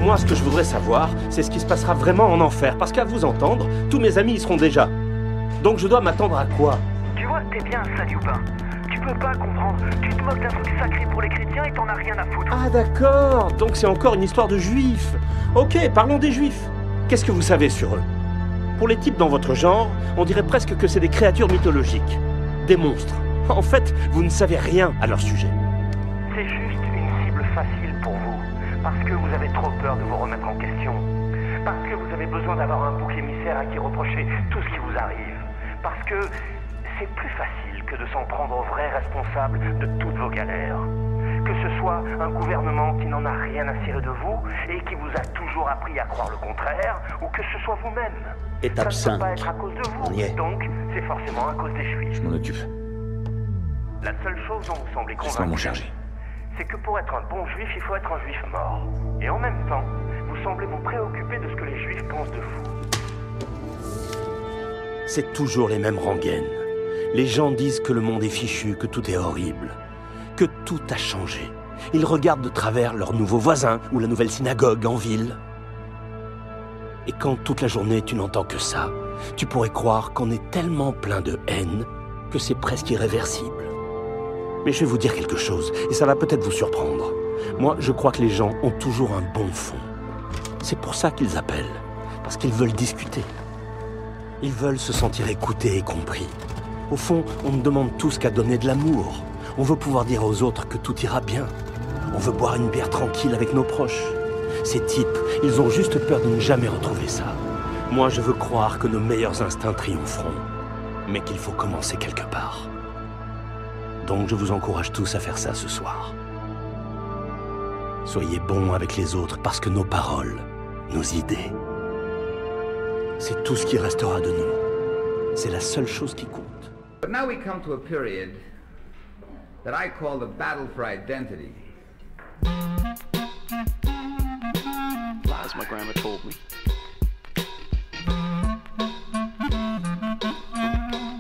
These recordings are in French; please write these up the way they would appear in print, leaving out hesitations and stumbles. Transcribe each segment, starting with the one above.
Moi, ce que je voudrais savoir, c'est ce qui se passera vraiment en enfer. Parce qu'à vous entendre, tous mes amis y seront déjà. Donc je dois m'attendre à quoi? Tu vois, t'es bien un Saint-Lupin. Tu peux pas comprendre. Tu te moques d'un truc sacré pour les chrétiens et t'en as rien à foutre. Ah d'accord, donc c'est encore une histoire de juifs. Ok, parlons des juifs. Qu'est-ce que vous savez sur eux? Pour les types dans votre genre, on dirait presque que c'est des créatures mythologiques. Des monstres. En fait, vous ne savez rien à leur sujet. C'est juste une cible facile pour vous. Parce que vous avez trop peur de vous remettre en question. Parce que vous avez besoin d'avoir un bouc émissaire à qui reprocher tout ce qui vous arrive. Parce que c'est plus facile que de s'en prendre aux vrais responsables de toutes vos galères. Que ce soit un gouvernement qui n'en a rien à cirer de vous et qui vous a toujours appris à croire le contraire, ou que ce soit vous-même. Étape Ça ne 5. peut pas être à cause de vous, On y est. donc c'est forcément à cause des Juifs. Je m'en occupe. La seule chose dont vous semblez Laisse-moi m'en convaincu, charger. c'est que pour être un bon juif, il faut être un juif mort. Et en même temps, vous semblez vous préoccuper de ce que les juifs pensent de vous. C'est toujours les mêmes rengaines. Les gens disent que le monde est fichu, que tout est horrible, que tout a changé. Ils regardent de travers leurs nouveaux voisins ou la nouvelle synagogue en ville. Et quand toute la journée tu n'entends que ça, tu pourrais croire qu'on est tellement plein de haine que c'est presque irréversible. Mais je vais vous dire quelque chose, et ça va peut-être vous surprendre. Moi, je crois que les gens ont toujours un bon fond. C'est pour ça qu'ils appellent, parce qu'ils veulent discuter. Ils veulent se sentir écoutés et compris. Au fond, on ne demande tous qu'à donner de l'amour. On veut pouvoir dire aux autres que tout ira bien. On veut boire une bière tranquille avec nos proches. Ces types, ils ont juste peur de ne jamais retrouver ça. Moi, je veux croire que nos meilleurs instincts triompheront, mais qu'il faut commencer quelque part. Donc je vous encourage tous à faire ça ce soir. Soyez bons avec les autres parce que nos paroles, nos idées, c'est tout ce qui restera de nous. C'est la seule chose qui compte. But now we come to a period that I call the battle for identity. Lies my grandma told me.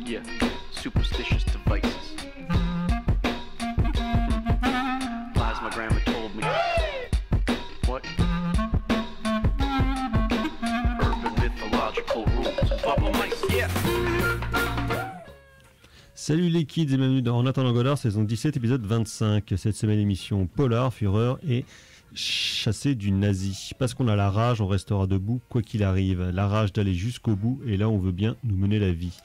Yeah, superstitious devices. Lies my grandma told me. What? Urban mythological rules. Bubble mice, yeah. Salut les kids et bienvenue dans En attendant Godard, saison 17, épisode 25. Cette semaine, émission Polar, Fureur et Chassé du nazi. Parce qu'on a la rage, on restera debout, quoi qu'il arrive. La rage d'aller jusqu'au bout, et là on veut bien nous mener la vie.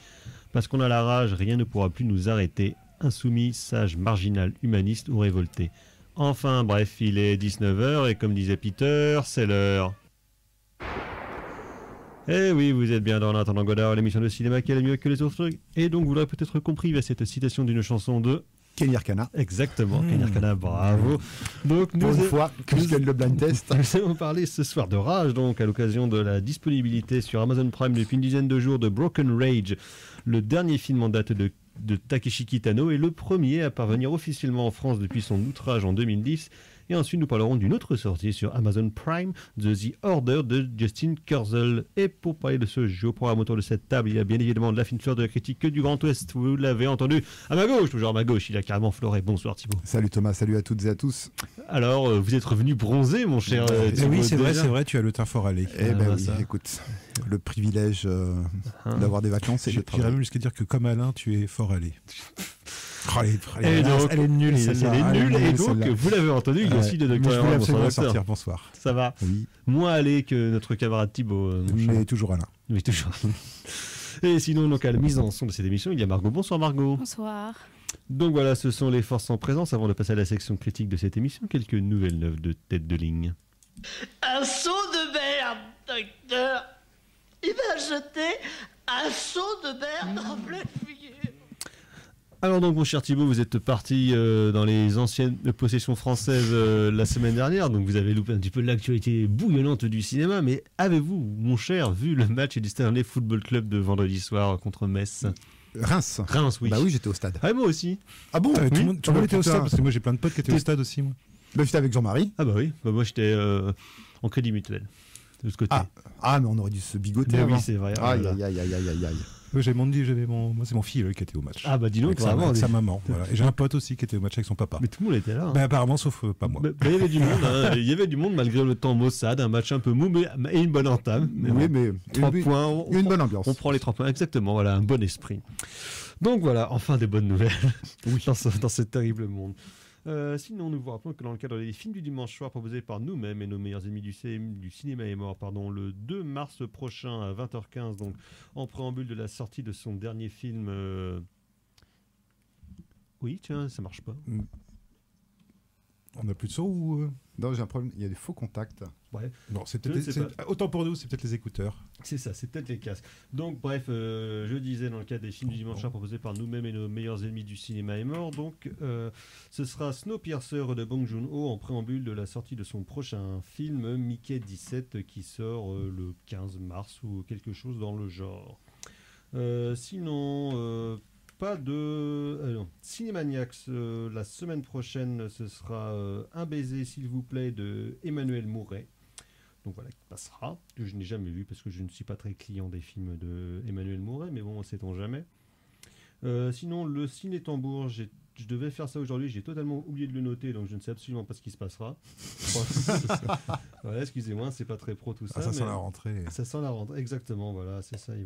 Parce qu'on a la rage, rien ne pourra plus nous arrêter. Insoumis, sage, marginal, humaniste ou révolté. Enfin bref, il est 19h et comme disait Peter, c'est l'heure. Eh oui, vous êtes bien dans En attendant Godard, l'émission de cinéma qui est la mieux que les autres. Et donc vous l'aurez peut-être compris via cette citation d'une chanson de... Kenny Arcana. Exactement, Kenny Arcana, bravo. Donc Pour une fois que je gagne le blind test. Nous allons parler ce soir de Rage, donc à l'occasion de la disponibilité sur Amazon Prime depuis une dizaine de jours de Broken Rage, le dernier film en date de Takeshi Kitano et le premier à parvenir officiellement en France depuis son outrage en 2010. Et ensuite, nous parlerons d'une autre sortie sur Amazon Prime, The Order de Justin Kurzel. Et pour parler de ce jeu, au programme autour de cette table, il y a bien évidemment de la fine fleur de la critique du Grand Ouest. Vous l'avez entendu à ma gauche, toujours à ma gauche, il a carrément floré. Bonsoir Thibaut. Salut Thomas, salut à toutes et à tous. Alors, vous êtes revenu bronzé, mon cher Thibaut. Oui, c'est vrai, tu as le teint fort allé. Eh ben oui, ça. écoute, le privilège d'avoir des vacances et de J'irais travailler. même jusqu'à dire que comme Alain, tu es fort allé. Et donc, elle est nulle, elle celle-là. est nulle, et donc, celle-là. vous l'avez entendu, il y a aussi de Mais Dr. je voulais Herman, absolument bonsoir, sortir, docteur. bonsoir. Ça va Oui, moins allé que notre camarade Thibaut. mon cher. mais toujours Alain. Oui, toujours. Et sinon, donc, à la mise en son de cette émission, il y a Margot. Bonsoir Margot. Bonsoir. Donc voilà, ce sont les forces en présence. Avant de passer à la section critique de cette émission, quelques nouvelles neuves de tête de ligne. Un seau de merde, docteur. Il m'a jeté un seau de merde en pleine figure. Alors donc mon cher Thibaut, vous êtes parti dans les anciennes possessions françaises la semaine dernière, donc vous avez loupé un petit peu l'actualité bouillonnante du cinéma, mais avez-vous, mon cher, vu le match du Stanley Football Club de vendredi soir contre Metz? Reims. Reims, oui. Bah oui, j'étais au stade. Ah, moi aussi. Ah bon? Tout le Oui. monde était au stade, parce que moi j'ai plein de potes qui étaient au stade aussi. Moi. Bah j'étais avec Jean-Marie. Ah bah oui, bah, moi j'étais en crédit mutuel. de ce côté. Ah, mais on aurait dû se bigoter Mais avant. oui, c'est vrai. Aïe, Voilà. aïe, aïe, aïe, aïe, aïe. Moi, c'est mon filleul qui était au match. Ah bah dis donc, avec sa, vraiment. avec sa maman. Voilà. Et j'ai un pote aussi qui était au match avec son papa. Mais tout le monde était là. Hein. Ben, apparemment, sauf pas moi. Il y avait du monde, hein. Il y avait du monde malgré le temps maussade, un match un peu mou et une bonne entame. Mais Oui, bon, mais 3 points, une bonne ambiance. on prend les 3 points, exactement, voilà, un bon esprit. Donc voilà, enfin des bonnes nouvelles dans ce terrible monde. Sinon, nous vous rappelons que dans le cadre des films du dimanche soir proposés par nous-mêmes et nos meilleurs amis du cinéma est mort, le 2 mars prochain à 20h15, donc en préambule de la sortie de son dernier film. Oui, tiens, ça marche pas. On a plus de son ou Non, j'ai un problème. Il y a des faux contacts. Ouais. Non, c'est Je ne sais peut-être autant pour nous, c'est peut-être les écouteurs. C'est ça, c'est peut-être les casques. Donc, bref, je disais dans le cadre des films du dimanche soir proposés par nous-mêmes et nos meilleurs ennemis du cinéma est mort. Donc, ce sera Snowpiercer de Bong Joon-ho en préambule de la sortie de son prochain film Mickey 17 qui sort le 15 mars ou quelque chose dans le genre. Sinon, pas de. Cinémaniacs, la semaine prochaine, ce sera Un baiser, s'il vous plaît, de Emmanuel Mouret. Donc voilà, qui passera, que je n'ai jamais vu parce que je ne suis pas très client des films de Emmanuel Mouret, mais bon, sait-on jamais. Sinon, le Ciné Tambour, je devais faire ça aujourd'hui, j'ai totalement oublié de le noter, donc je ne sais absolument pas ce qui se passera. Voilà, excusez-moi, c'est pas très pro tout ça. Ça sent la rentrée. Ça sent la rentrée, exactement, voilà, c'est ça, il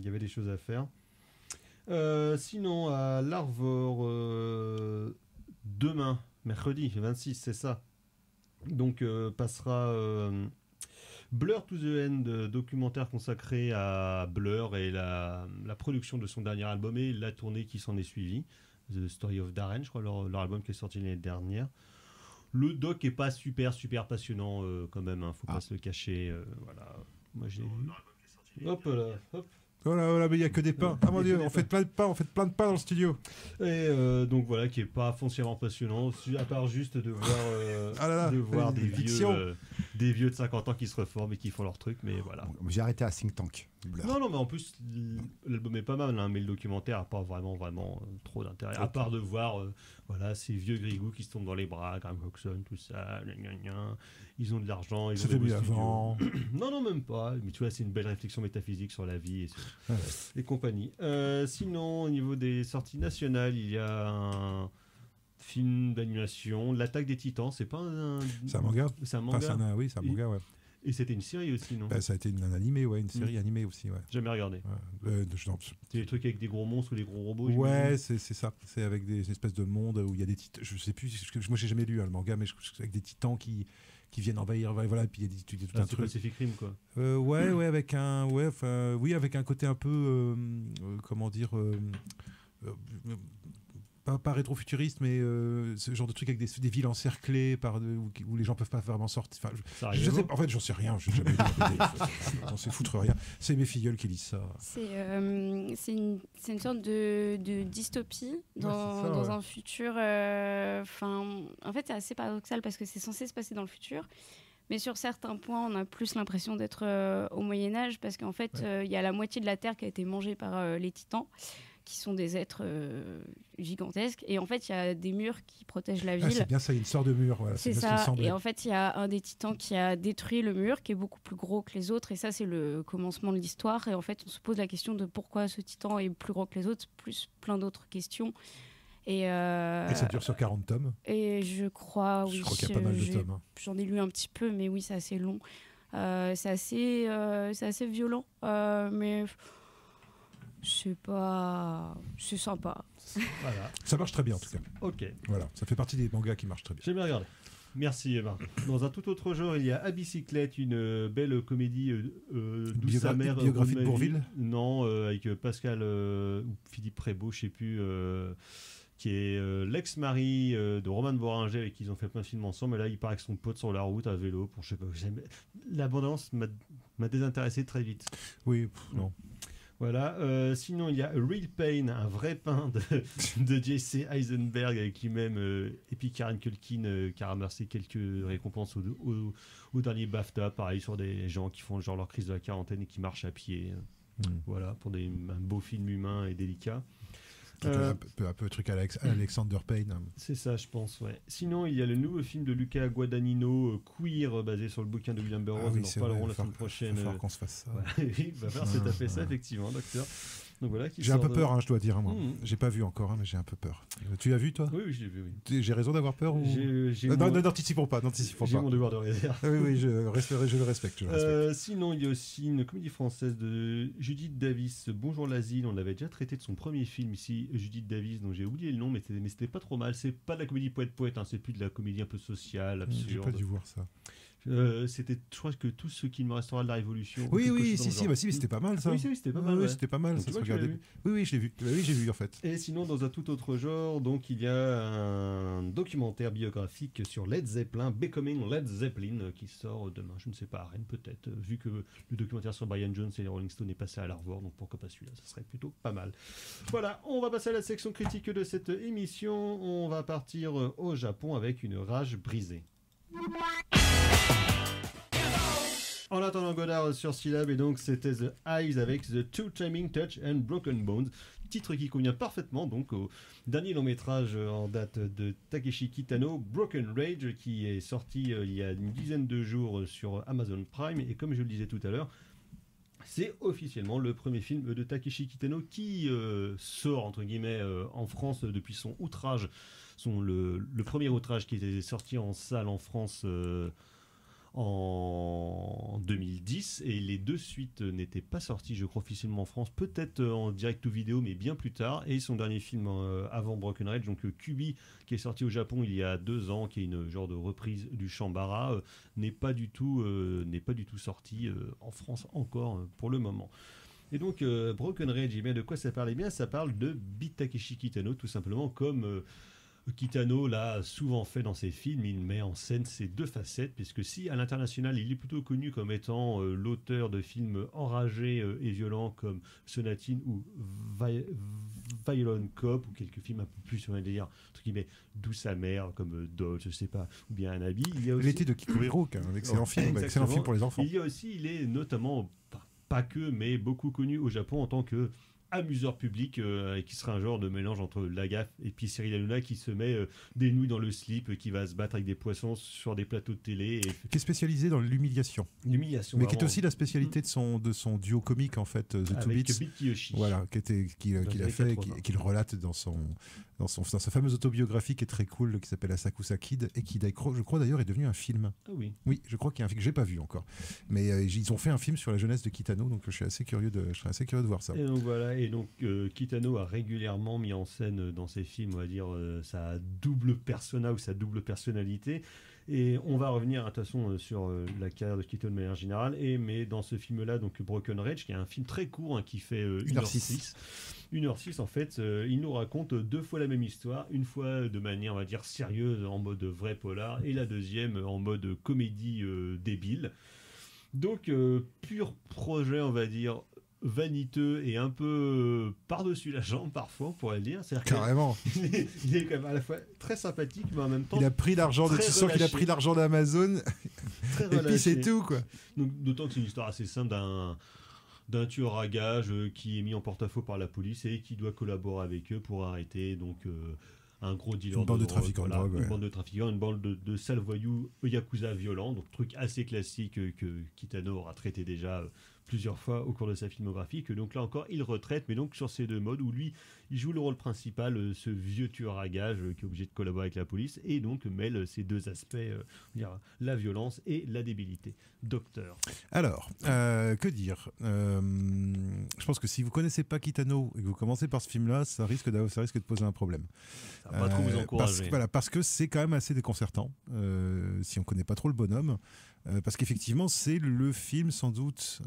y avait des choses à faire. Sinon, à l'Arvor, demain, mercredi 26, c'est ça. Donc, passera Blur to the End, documentaire consacré à Blur et la production de son dernier album et la tournée qui s'en est suivie. The Story of Darren, je crois, leur album qui est sorti l'année dernière. Le doc est pas super passionnant quand même, faut pas se le cacher. Voilà. Moi j'ai. Hop là, hop. Oh là, mais il n'y a que des pains. Ah mon Dieu, on fait plein de pains, dans le studio. Et donc voilà, qui est pas foncièrement passionnant, à part juste de voir, des vieux de 50 ans qui se reforment et qui font leur truc, mais voilà. J'ai arrêté à Think Tank. Blur. Non, mais en plus, l'album est pas mal, mais le documentaire n'a pas vraiment trop d'intérêt. À part de voir ces vieux grigous qui se tombent dans les bras, Graham Coxon, tout ça, ils ont de l'argent. C'était mieux avant. Non, même pas. Mais tu vois, c'est une belle réflexion métaphysique sur la vie et compagnie. Sinon, au niveau des sorties nationales, il y a un film d'animation, L'Attaque des Titans. C'est pas un... C'est un manga. C'est un manga. Oui, c'est un manga, ouais. Et c'était une série aussi, non? Ça a été un animé, ouais, une série animée aussi, ouais. Jamais regardé. C'est des trucs avec des gros monstres ou des gros robots. Ouais, c'est ça. C'est avec des espèces de mondes où il y a des titans. Je sais plus, moi j'ai jamais lu le manga, mais avec des titans qui viennent envahir, voilà, et puis il y a tout un truc. Pacific Rim, quoi. Ouais, avec un côté un peu, comment dire, pas rétro-futuriste, mais ce genre de truc avec des villes encerclées où les gens peuvent pas vraiment sortir. Enfin, je sais pas, en fait, j'en sais rien. Je n'ai jamais lu la BD. On s'est foutre rien. C'est mes filleuls qui lisent ça. C'est une sorte de dystopie dans un futur. En fait, c'est assez paradoxal parce que c'est censé se passer dans le futur. Mais sur certains points, on a plus l'impression d'être au Moyen-Âge parce qu'en fait, il y a la moitié de la Terre qui a été mangée par les titans, qui sont des êtres gigantesques. Et en fait, il y a des murs qui protègent la ville. C'est bien ça, il y a une sorte de mur. Voilà, c'est ça. Et en fait, il y a un des titans qui a détruit le mur, qui est beaucoup plus gros que les autres. Et ça, c'est le commencement de l'histoire. Et en fait, on se pose la question de pourquoi ce titan est plus gros que les autres, plus plein d'autres questions. Et ça dure sur 40 tomes. Et je crois, oui. Je crois qu'il y a pas mal de tomes. Hein. J'en ai lu un petit peu, mais oui, c'est assez long. C'est assez violent. Mais... c'est sympa. Voilà. Ça marche très bien en tout cas. Ok. Voilà, ça fait partie des mangas qui marchent très bien. J'ai bien regardé. Merci Eva. Dans un tout autre genre, il y a À bicyclette, une belle comédie douce amère. Biographie de Bourvil. Non, avec Pascal ou Philippe Prébeau, je sais plus, qui est l'ex-mari de Roman Boringer avec qui ils ont fait plein de films ensemble. Et là, il part avec son pote sur la route à vélo pour je sais pas. L'abondance m'a désintéressé très vite. Oui, non. Voilà. Sinon, il y a A Real Pain, un vrai pain de J.C. Eisenberg avec lui-même et puis Karen Culkin qui a ramassé quelques récompenses au dernier BAFTA. Pareil sur des gens qui font genre leur crise de la quarantaine et qui marchent à pied. Voilà, pour un beau film humain et délicat. peu à peu, truc à Alexander Payne. C'est ça, je pense, ouais. Sinon, il y a le nouveau film de Luca Guadagnino, Queer, basé sur le bouquin de William Burroughs. Oui, nous en parlerons la semaine prochaine. Il va falloir qu'on se fasse ça. Il va falloir se taper ça, effectivement, docteur. Donc voilà, j'ai un peu peur, hein, je dois dire. Moi. J'ai pas vu encore, hein, mais j'ai un peu peur. Tu l'as vu, toi? Oui, je l'ai vu, oui. J'ai raison d'avoir peur ou... N'anticipons pas. J'ai mon devoir de réserve. Oui, je le respecte. Sinon, il y a aussi une comédie française de Judith Davis, Bonjour l'asile. On avait déjà traité de son premier film ici, Judith Davis, dont j'ai oublié le nom, mais c'était pas trop mal. C'est pas de la comédie poète-poète, hein, c'est plus de la comédie un peu sociale, absurde. J'ai pas dû voir ça. C'était, je crois que tout ce qu'il me restera de la Révolution. Oui, c'était pas mal ça. Oui, c'était pas mal. Oui, c'était pas mal. Ça se regardait. Oui, je l'ai vu. Oui, j'ai vu en fait. Et sinon, dans un tout autre genre, donc il y a un documentaire biographique sur Led Zeppelin, Becoming Led Zeppelin, qui sort demain. Je ne sais pas, à Rennes peut-être, vu que le documentaire sur Brian Jones et les Rolling Stones est passé à la revoir, donc pourquoi pas celui-là, ça serait plutôt pas mal. Voilà, on va passer à la section critique de cette émission. On va partir au Japon avec une rage brisée. En attendant Godard sur Syllab, et donc c'était The Eyes avec The Two Timing Touch and Broken Bones, titre qui convient parfaitement donc au dernier long métrage en date de Takeshi Kitano, Broken Rage, qui est sorti il y a une dizaine de jours sur Amazon Prime, et comme je le disais tout à l'heure, c'est officiellement le premier film de Takeshi Kitano qui sort entre guillemets en France depuis son outrage, le premier outrage qui était sorti en salle en France en 2010, et les deux suites n'étaient pas sorties, je crois, officiellement en France, peut-être en direct ou vidéo, mais bien plus tard. Et son dernier film avant Broken Rage, donc Kubi, qui est sorti au Japon il y a 2 ans, qui est une genre de reprise du Shambara, n'est pas du tout sorti en France encore pour le moment. Et donc Broken Rage, de quoi ça parle? Eh bien, ça parle de Takeshi Kitano, tout simplement, comme Kitano l'a souvent fait dans ses films. Il met en scène ses deux facettes, puisque si à l'international il est plutôt connu comme étant l'auteur de films enragés et violents comme Sonatine ou Violent Cop, ou quelques films un peu plus, on va dire, entre guillemets, douce amère comme Dodge, je sais pas, ou bien Anabi. Il y a aussi L'été de Kikuhiro, un excellent film pour les enfants. Il y a aussi, il est notamment pas que, mais beaucoup connu au Japon en tant que amuseur public, qui sera un genre de mélange entre Lagaffe et puis Cyril Hanouna, qui se met des nouilles dans le slip, qui va se battre avec des poissons sur des plateaux de télé. Qui est spécialisé dans l'humiliation. L'humiliation. Mais qui est aussi la spécialité de son duo comique, en fait, The Two Beats. Beat Kiyoshi. Voilà, qu'il a fait et qu'il relate dans sa fameuse autobiographie qui est très cool, qui s'appelle Asakusa Kid, et qui, je crois d'ailleurs, est devenu un film. Ah oui. Oui, je crois qu'il y a un film que j'ai pas vu encore. Mais ils ont fait un film sur la jeunesse de Kitano, donc je serais assez curieux de voir ça. Et donc voilà. Et donc Kitano a régulièrement mis en scène dans ses films, on va dire, sa double persona ou sa double personnalité. Et on va revenir de toute façon sur la carrière de Kitano de manière générale. Mais dans ce film-là, donc Broken Rage, qui est un film très court, qui fait 1h06. 1h06 en fait, il nous raconte 2 fois la même histoire, une fois de manière, on va dire, sérieuse en mode vrai polar, et la deuxième en mode comédie débile. Donc pur projet, on va dire, vaniteux et un peu par-dessus la jambe parfois, on pourrait le dire. Carrément. Il est quand même à la fois très sympathique, mais en même temps il a pris l'argent tu sens qu'il a pris l'argent d'Amazon et puis c'est tout, quoi. Donc, d'autant que c'est une histoire assez simple d'un tueur à gages qui est mis en porte-à-faux par la police et qui doit collaborer avec eux pour arrêter donc un gros dealer une bande de trafiquants de drogue, une bande de trafiquants, une bande de sales voyous yakuza violents, donc truc assez classique que Kitano aura traité déjà plusieurs fois au cours de sa filmographie, que donc là encore il retraite, mais donc sur ces 2 modes où lui il joue le rôle principal, ce vieux tueur à gages qui est obligé de collaborer avec la police, et donc mêle ces 2 aspects, la violence et la débilité. Docteur. Alors, que dire, je pense que si vous connaissez pas Kitano et que vous commencez par ce film-là, ça risque de poser un problème. Ça va pas trop vous encourager. Parce que c'est quand même assez déconcertant si on connaît pas trop le bonhomme. Parce qu'effectivement, c'est le film sans doute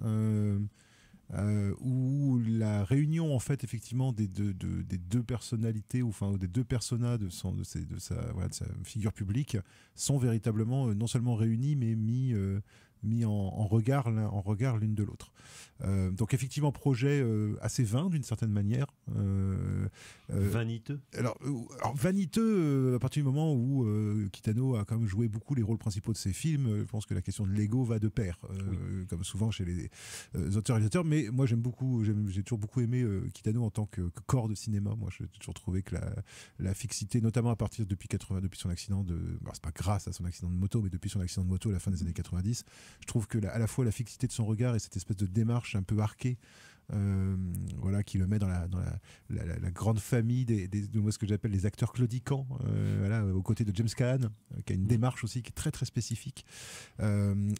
où la réunion en fait effectivement des deux personnalités, ou enfin des 2 personas de sa figure publique sont véritablement non seulement réunis mais mis en en regard l'une de l'autre. Donc effectivement, projet assez vain d'une certaine manière. Vaniteux. Alors vaniteux à partir du moment où Kitano a quand même joué beaucoup les rôles principaux de ses films. Je pense que la question de l'ego va de pair, comme souvent chez les auteurs-réalisateurs. Mais moi j'ai toujours beaucoup aimé Kitano en tant que corps de cinéma. Moi j'ai toujours trouvé que la fixité, notamment depuis son accident c'est pas grâce à son accident de moto, mais depuis son accident de moto à la fin des années 90, je trouve que à la fois la fixité de son regard et cette espèce de démarche un peu arquée, qui le met dans la grande famille de moi, ce que j'appelle les acteurs claudicants, aux côtés de James Caan, qui a une démarche aussi qui est très très spécifique.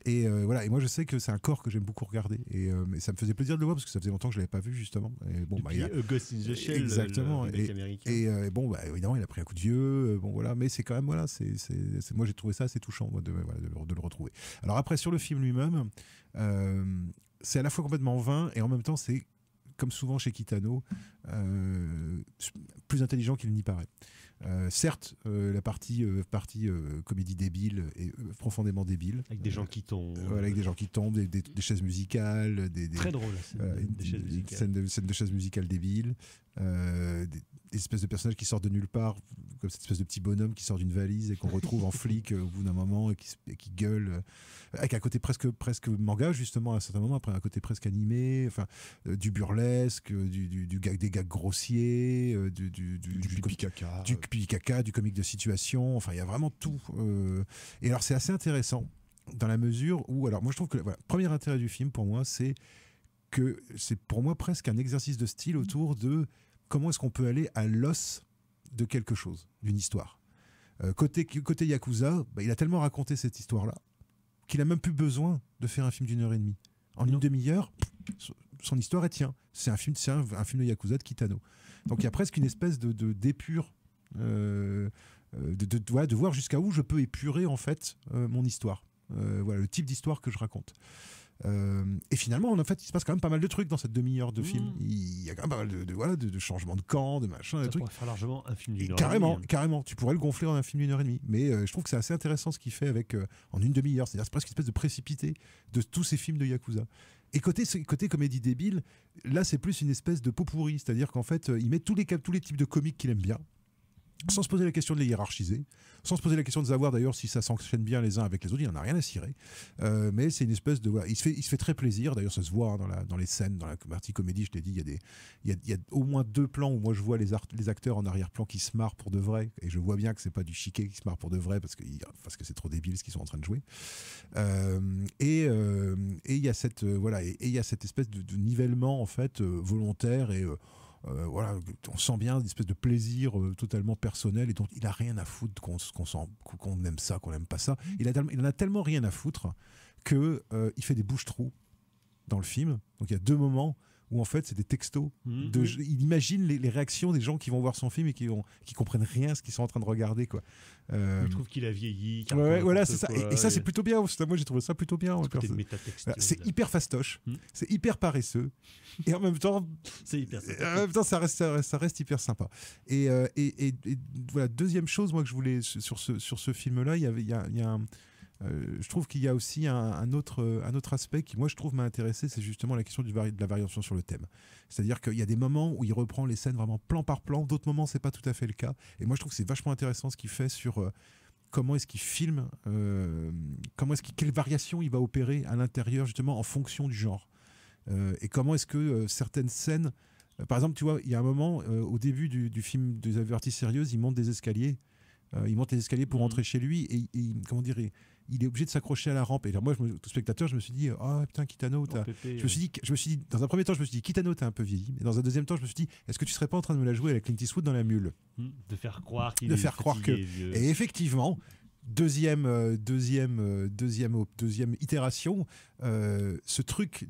Et moi je sais que c'est un corps que j'aime beaucoup regarder, et ça me faisait plaisir de le voir parce que ça faisait longtemps que je l'avais pas vu justement. Et bon, il y a Ghost in the Shell, exactement, le mec américain. Évidemment il a pris un coup de vieux, mais c'est quand même moi j'ai trouvé ça assez touchant de le retrouver. Alors après, sur le film lui-même, c'est à la fois complètement vain et en même temps c'est, comme souvent chez Kitano, plus intelligent qu'il n'y paraît. Certes, la partie comédie débile est profondément débile. Avec des gens qui tombent. Avec des gens qui tombent, des chaises musicales. Très drôle, scène de chaises musicales débiles. Des espèces de personnages qui sortent de nulle part, comme cette espèce de petit bonhomme qui sort d'une valise et qu'on retrouve en flic au bout d'un moment et qui gueule, avec un côté presque manga justement à un certain moment, après un côté presque animé, du burlesque, des gags grossiers, du pipi caca, du comique de situation, il y a vraiment tout. Et alors c'est assez intéressant dans la mesure où, alors moi je trouve que le premier intérêt du film pour moi, c'est que c'est pour moi presque un exercice de style autour de comment est-ce qu'on peut aller à l'os de quelque chose, d'une histoire. Côté Yakuza, il a tellement raconté cette histoire-là qu'il a même plus besoin de faire un film d'1h30. En une demi-heure, son histoire est tient. C'est un film de Yakuza de Kitano. Donc il y a presque une espèce d'épure, de voir jusqu'à où je peux épurer en fait mon histoire. Le type d'histoire que je raconte. Et finalement, en fait, il se passe quand même pas mal de trucs dans cette demi-heure de film. Il y a quand même pas mal de changements de camp, de machin, ça de trucs. pourrait faire largement un film d'une heure. Carrément. Tu pourrais le gonfler en un film d'1h30. Mais je trouve que c'est assez intéressant ce qu'il fait avec en une demi-heure. C'est-à-dire, c'est presque une espèce de précipité de tous ces films de Yakuza. Et côté comédie débile, là, c'est plus une espèce de pot pourri. C'est-à-dire qu'en fait, il met tous les types de comiques qu'il aime bien, sans se poser la question de les hiérarchiser, sans se poser la question de savoir d'ailleurs si ça s'enchaîne bien les uns avec les autres. Il n'en a rien à cirer, mais c'est une espèce de il se fait très plaisir. D'ailleurs ça se voit dans les scènes, dans la partie comédie, je t'ai dit, il y a au moins 2 plans où moi je vois les acteurs en arrière-plan qui se marrent pour de vrai, et je vois bien que c'est pas du chiquet qui se marre pour de vrai parce que c'est trop débile ce qu'ils sont en train de jouer. Et il y a cette espèce de nivellement en fait volontaire, et on sent bien une espèce de plaisir totalement personnel, et dont il a rien à foutre qu'on aime ça, qu'on n'aime pas ça. Il en a tellement rien à foutre que il fait des bouches-trous dans le film. Donc il y a 2 moments où en fait c'est des textos. Il imagine les réactions des gens qui vont voir son film et qui comprennent rien à ce qu'ils sont en train de regarder, quoi. Je trouve qu'il a vieilli. Voilà, c'est ça. Et ça, c'est plutôt bien. Moi, j'ai trouvé ça plutôt bien. C'est hyper fastoche, c'est hyper paresseux, et en même temps, ça reste hyper sympa. Et voilà, deuxième chose, moi, que je voulais sur ce film-là, je trouve qu'il y a aussi un autre aspect qui, moi, je trouve m'a intéressé, c'est justement la question de la variation sur le thème. C'est-à-dire qu'il y a des moments où il reprend les scènes vraiment plan par plan, d'autres moments c'est pas tout à fait le cas. Et moi je trouve que c'est vachement intéressant ce qu'il fait sur comment est-ce qu'il filme, quelle variation il va opérer à l'intérieur justement en fonction du genre. Et comment est-ce que certaines scènes, par exemple, tu vois, il y a un moment au début du film des Avertis Sérieuses, il monte les escaliers pour rentrer chez lui, et il est obligé de s'accrocher à la rampe. Et alors moi, tout spectateur, je me suis dit, putain, Kitano, je me suis dit, dans un premier temps, je me suis dit, Kitano, t'as un peu vieilli. Et dans un deuxième temps, je me suis dit, est-ce que tu serais pas en train de me la jouer avec Clint Eastwood dans La Mule, de faire croire que. Et effectivement, deuxième itération, ce truc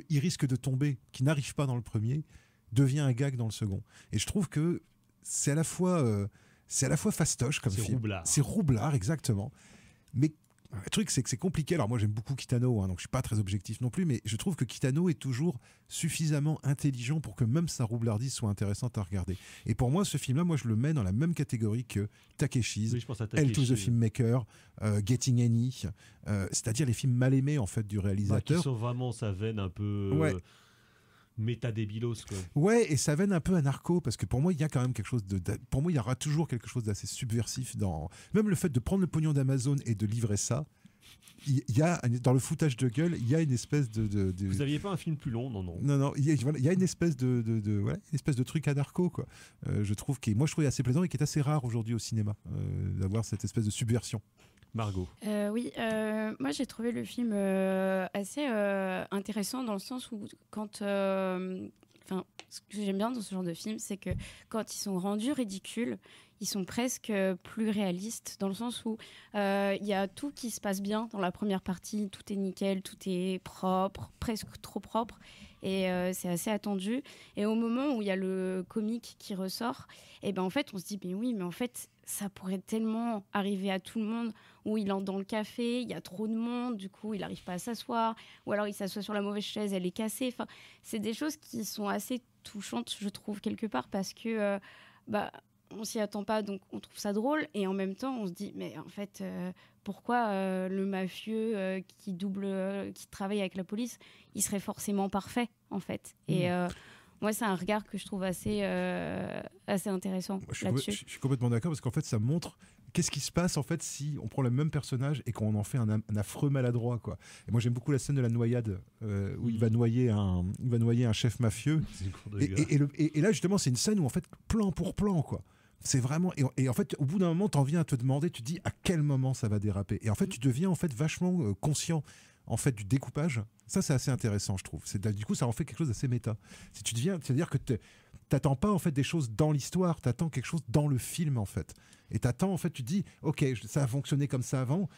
il risque de tomber, qui n'arrive pas dans le premier, devient un gag dans le second. Et je trouve que c'est à la fois fastoche comme film. Roublard. C'est roublard, exactement. Mais Le truc, c'est que c'est compliqué. Alors moi, j'aime beaucoup Kitano, donc je suis pas très objectif non plus, mais je trouve que Kitano est toujours suffisamment intelligent pour que même sa roublardise soit intéressante à regarder. Et pour moi, ce film-là, moi, je le mets dans la même catégorie que Takeshi's, Oui, je pense à Hell to the Takeshi. Filmmaker, Getting Any, c'est-à-dire les films mal aimés en fait du Qui réalisateur. sont vraiment sa veine un peu Ouais. méta-débilos, quoi. Ouais, et ça vène un peu à Narco, parce que pour moi, il y a quand même quelque chose pour moi, il y aura toujours quelque chose d'assez subversif dans. Même le fait de prendre le pognon d'Amazon et de livrer ça, il y a, dans le foutage de gueule, il y a une espèce de. Vous aviez pas un film plus long? Non, non. Non, il y a une espèce une espèce de truc à Narco, quoi. Je trouve moi, je trouvais assez plaisant et qui est assez rare aujourd'hui au cinéma, d'avoir cette espèce de subversion. Margot. Oui, moi j'ai trouvé le film assez intéressant dans le sens où quand... ce que j'aime bien dans ce genre de film, c'est que quand ils sont rendus ridicules, ils sont presque plus réalistes, dans le sens où il y a tout qui se passe bien dans la première partie, tout est nickel, tout est propre, presque trop propre, et c'est assez attendu. Et au moment où il y a le comique qui ressort, et ben en fait on se dit, mais oui, mais en fait ça pourrait tellement arriver à tout le monde, où il entre dans le café, il y a trop de monde, du coup il n'arrive pas à s'asseoir, ou alors il s'assoit sur la mauvaise chaise, elle est cassée. Enfin, c'est des choses qui sont assez touchantes, je trouve, quelque part, parce que on s'y attend pas, donc on trouve ça drôle, et en même temps on se dit, mais en fait pourquoi le mafieux qui travaille avec la police, il serait forcément parfait, en fait. Et moi, c'est un regard que je trouve assez intéressant là-dessus. Je suis complètement d'accord, parce qu'en fait, ça montre qu'est-ce qui se passe en fait si on prend le même personnage et qu'on en fait un affreux maladroit, quoi. Et moi, j'aime beaucoup la scène de la noyade où il va noyer un chef mafieux. Et là, justement, c'est une scène où en fait, plan pour plan, quoi. C'est vraiment, et en fait, au bout d'un moment, t'en viens à te demander, tu te dis à quel moment ça va déraper. Et en fait, tu deviens en fait vachement conscient en fait du découpage. Ça, c'est assez intéressant, je trouve. Du coup, ça en fait quelque chose d'assez méta. C'est-à-dire que t'attends pas en fait des choses dans l'histoire, t'attends quelque chose dans le film, en fait. Et t'attends, en fait, tu te dis, ok, ça a fonctionné comme ça avant.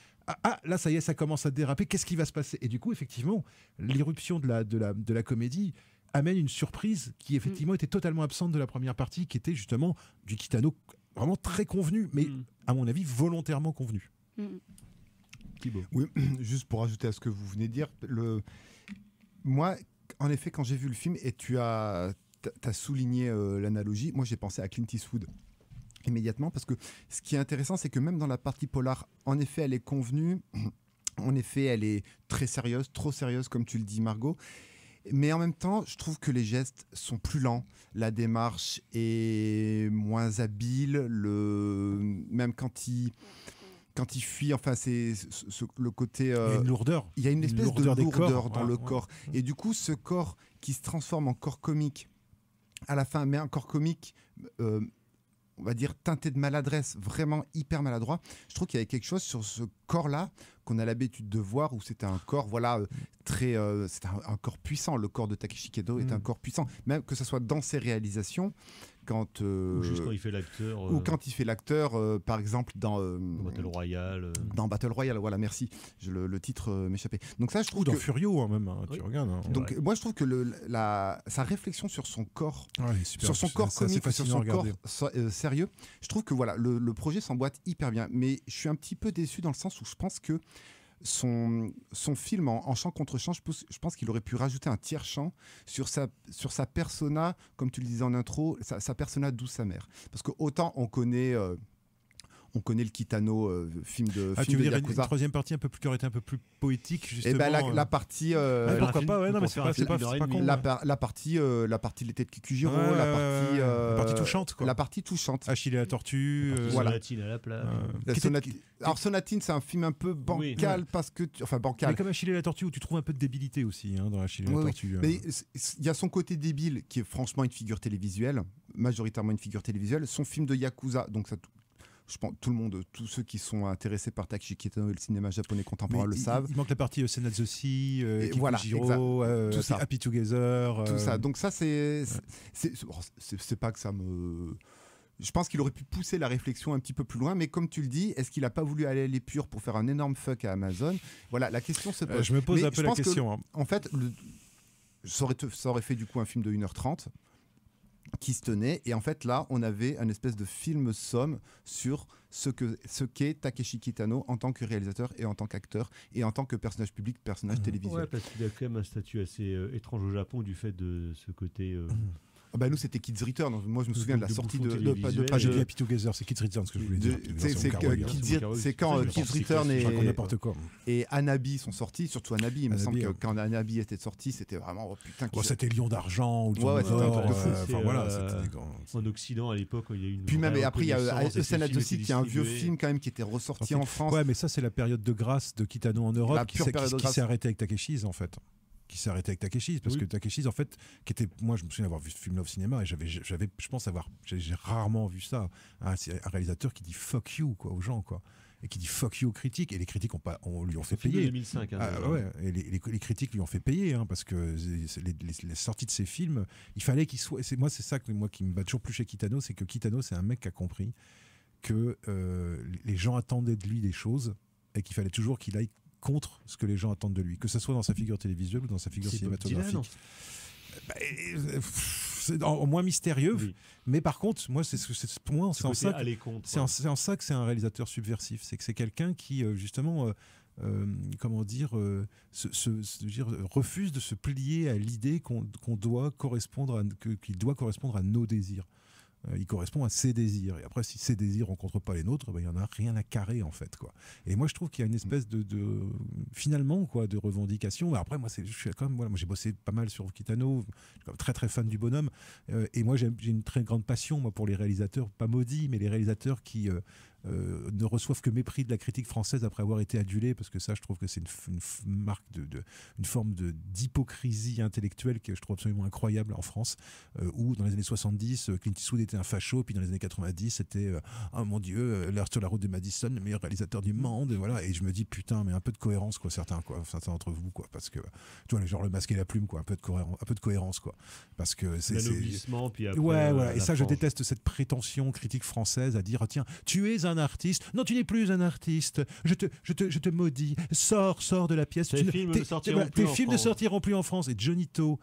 Là, ça y est, ça commence à déraper. Qu'est-ce qui va se passer? Et du coup, effectivement, l'irruption de la comédie amène une surprise qui effectivement était totalement absente de la première partie, qui était justement du Kitano vraiment très convenu, mais à mon avis volontairement convenu. Thibaut. Oui, juste pour ajouter à ce que vous venez de dire, moi, en effet, quand j'ai vu le film, et tu as souligné l'analogie, moi j'ai pensé à Clint Eastwood immédiatement, parce que ce qui est intéressant, c'est que même dans la partie polar, en effet, elle est convenue, en effet, elle est très sérieuse, trop sérieuse, comme tu le dis, Margot. Mais en même temps, je trouve que les gestes sont plus lents, la démarche est moins habile, même quand il fuit, enfin c'est le côté... il y a une lourdeur. Il y a une espèce de lourdeur dans le ouais, corps. Ouais. Et du coup, ce corps qui se transforme en corps comique, à la fin, mais un corps comique... on va dire teinté de maladresse, vraiment hyper maladroit. Je trouve qu'il y avait quelque chose sur ce corps-là qu'on a l'habitude de voir, où c'était un corps, très, c'est un corps puissant. Le corps de Takeshi Kitano est un corps puissant, même que ce soit dans ses réalisations, ou juste quand il fait l'acteur. Ou quand il fait l'acteur, par exemple dans Battle Royale. Dans Battle Royale, voilà, merci. Le titre m'échappait. Donc ça, je trouve ou dans Furio, même. Tu regardes. Donc moi, je trouve que sa réflexion sur son corps, sur son corps comique, sur son corps sérieux, je trouve que voilà, le projet s'emboîte hyper bien. Mais je suis un petit peu déçu dans le sens où je pense que son film en chant contre chant, je pense qu'il aurait pu rajouter un tiers chant sur sa persona, comme tu le disais en intro, sa persona douce amère. Parce que autant on connaît le Kitano, film de tu veux dire Yakuza. Une troisième partie qui aurait été un peu plus poétique, justement. Et ben la partie pourquoi pas, ouais, non, mais c'est pas con. La partie de l'été de Kikujiro, la partie touchante, quoi. La partie touchante. Achille et la tortue. Sonatine à la plage. Alors Sonatine, c'est un film un peu bancal, parce que bancal. Mais comme Achille et la tortue, où tu trouves un peu de débilité aussi, dans Achille et la tortue. Mais il y a son côté débile qui est franchement une figure télévisuelle, majoritairement une figure télévisuelle. Son film de Yakuza, donc ça. Je pense tous ceux qui sont intéressés par Takeshi Kitano et le cinéma japonais contemporain le savent. Il manque la partie Senatsushi, Kikujiro, tout ça. Happy Together. Tout ça. Donc ça, c'est pas que ça me... Je pense qu'il aurait pu pousser la réflexion un petit peu plus loin, mais comme tu le dis, est-ce qu'il n'a pas voulu aller à l'épure pour faire un énorme fuck à Amazon? Voilà, la question se pose. Je me pose un peu la question. En fait, ça aurait fait du coup un film de 1h30. qui se tenait. Et en fait, là, on avait un espèce de film somme sur ce qu'est Takeshi Kitano en tant que réalisateur et en tant qu'acteur et en tant que personnage public, personnage télévisuel. Ouais, parce qu'il a quand même un statut assez étrange au Japon du fait de ce côté... Nous, c'était Kids Return. Moi, je me souviens de la sortie de j'ai dit Happy Together, c'est Kids Return, ce que je voulais dire. C'est quand Kids Return et Hanabi sont sortis, surtout Hanabi. Il me semble que quand Hanabi était sorti, c'était vraiment c'était Lion d'Argent ou Lion d'Or. En Occident, à l'époque, il y a eu une. Puis même, et après, il y a Eusène aussi, qui est un vieux film quand même qui était ressorti en France. Ouais, mais ça, c'est la période de grâce de Kitano en Europe qui s'est arrêtée avec Takeshis, en fait. Qui s'est arrêté avec Takeshis parce que Takeshis en fait moi je me souviens avoir vu ce film là au cinéma et j'ai rarement vu ça, un réalisateur qui dit fuck you quoi aux gens quoi, et qui dit fuck you aux critiques, et les critiques lui ont fait payer. 2005, et les critiques lui ont fait payer parce que les sorties de ces films, il fallait qu'il soit, c'est ça qui me va toujours plus chez Kitano, c'est que Kitano c'est un mec qui a compris que les gens attendaient de lui des choses et qu'il fallait toujours qu'il aille contre ce que les gens attendent de lui, que ce soit dans sa figure télévisuelle ou dans sa figure cinématographique. C'est au moins mystérieux, mais par contre, moi, pour moi, c'est en ça que c'est un réalisateur subversif. C'est que c'est quelqu'un qui, justement, refuse de se plier à l'idée qu'il doit correspondre à nos désirs. Il correspond à ses désirs, et après si ses désirs ne rencontrent pas les nôtres, il n'y en a rien à carrer en fait quoi. Et moi je trouve qu'il y a une espèce de finalement quoi, de revendication. Après moi j'ai bossé pas mal sur Kitano, je suis très très fan du bonhomme, et moi j'ai une très grande passion pour les réalisateurs, pas maudits, mais les réalisateurs qui ne reçoivent que mépris de la critique française après avoir été adulés, parce que ça je trouve que c'est une marque une forme d'hypocrisie intellectuelle que je trouve absolument incroyable en France, où dans les années 70 Clint Eastwood était un facho, puis dans les années 90 c'était oh mon dieu, sur la route de Madison, le meilleur réalisateur du monde, et voilà. Et je me dis putain, mais un peu de cohérence quoi, certains d'entre vous quoi, parce que tu vois, genre Le Masque et la Plume quoi, un peu de cohérence quoi, parce que c'est l'anoblissement, puis après voilà. Et ça je déteste cette prétention critique française à dire tiens, tu es un artiste, non tu n'es plus un artiste, je te maudis, sors de la pièce, tes films ne sortiront plus en France. Et Johnny To,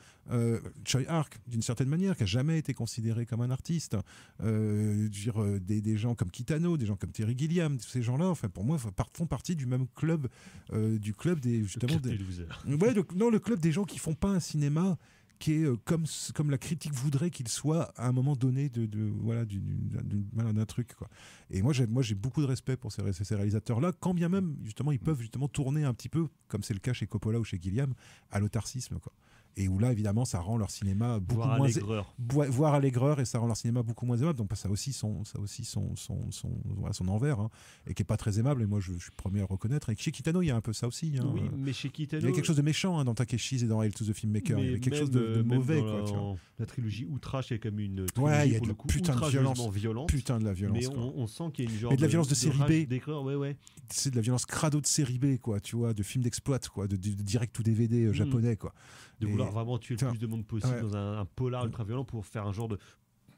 Choi Ark d'une certaine manière, qui n'a jamais été considéré comme un artiste, des gens comme Kitano, des gens comme Terry Gilliam, tous ces gens-là, enfin pour moi font partie du même club, du club des justement le club des gens qui font pas un cinéma qui est comme la critique voudrait qu'il soit à un moment donné d'un truc quoi. Et moi j'ai beaucoup de respect pour ces réalisateurs-là, quand bien même justement ils peuvent justement tourner un petit peu, comme c'est le cas chez Coppola ou chez Gilliam, à l'autarcisme quoi. Et où là évidemment ça rend leur cinéma beaucoup moins voire à l'aigreur, et ça rend leur cinéma beaucoup moins aimable. Donc ça a aussi son envers, et qui est pas très aimable, et moi je suis le premier à le reconnaître. Et chez Kitano il y a un peu ça aussi, oui, mais chez Kitano il y a quelque chose de méchant dans Takeshis et dans Hail to the Filmmaker, il y a quelque chose de mauvais quoi, tu vois. La trilogie Outrage est comme une trilogie, il y a pour de le coup putain de violence, putain de la violence, mais on sent qu'il y a une genre de la violence de série B, c'est de la violence crado de série B quoi, tu vois, de film d'exploit quoi, de direct ou DVD japonais quoi, de vouloir vraiment tuer le plus de monde possible dans un polar ultra violent pour faire un genre de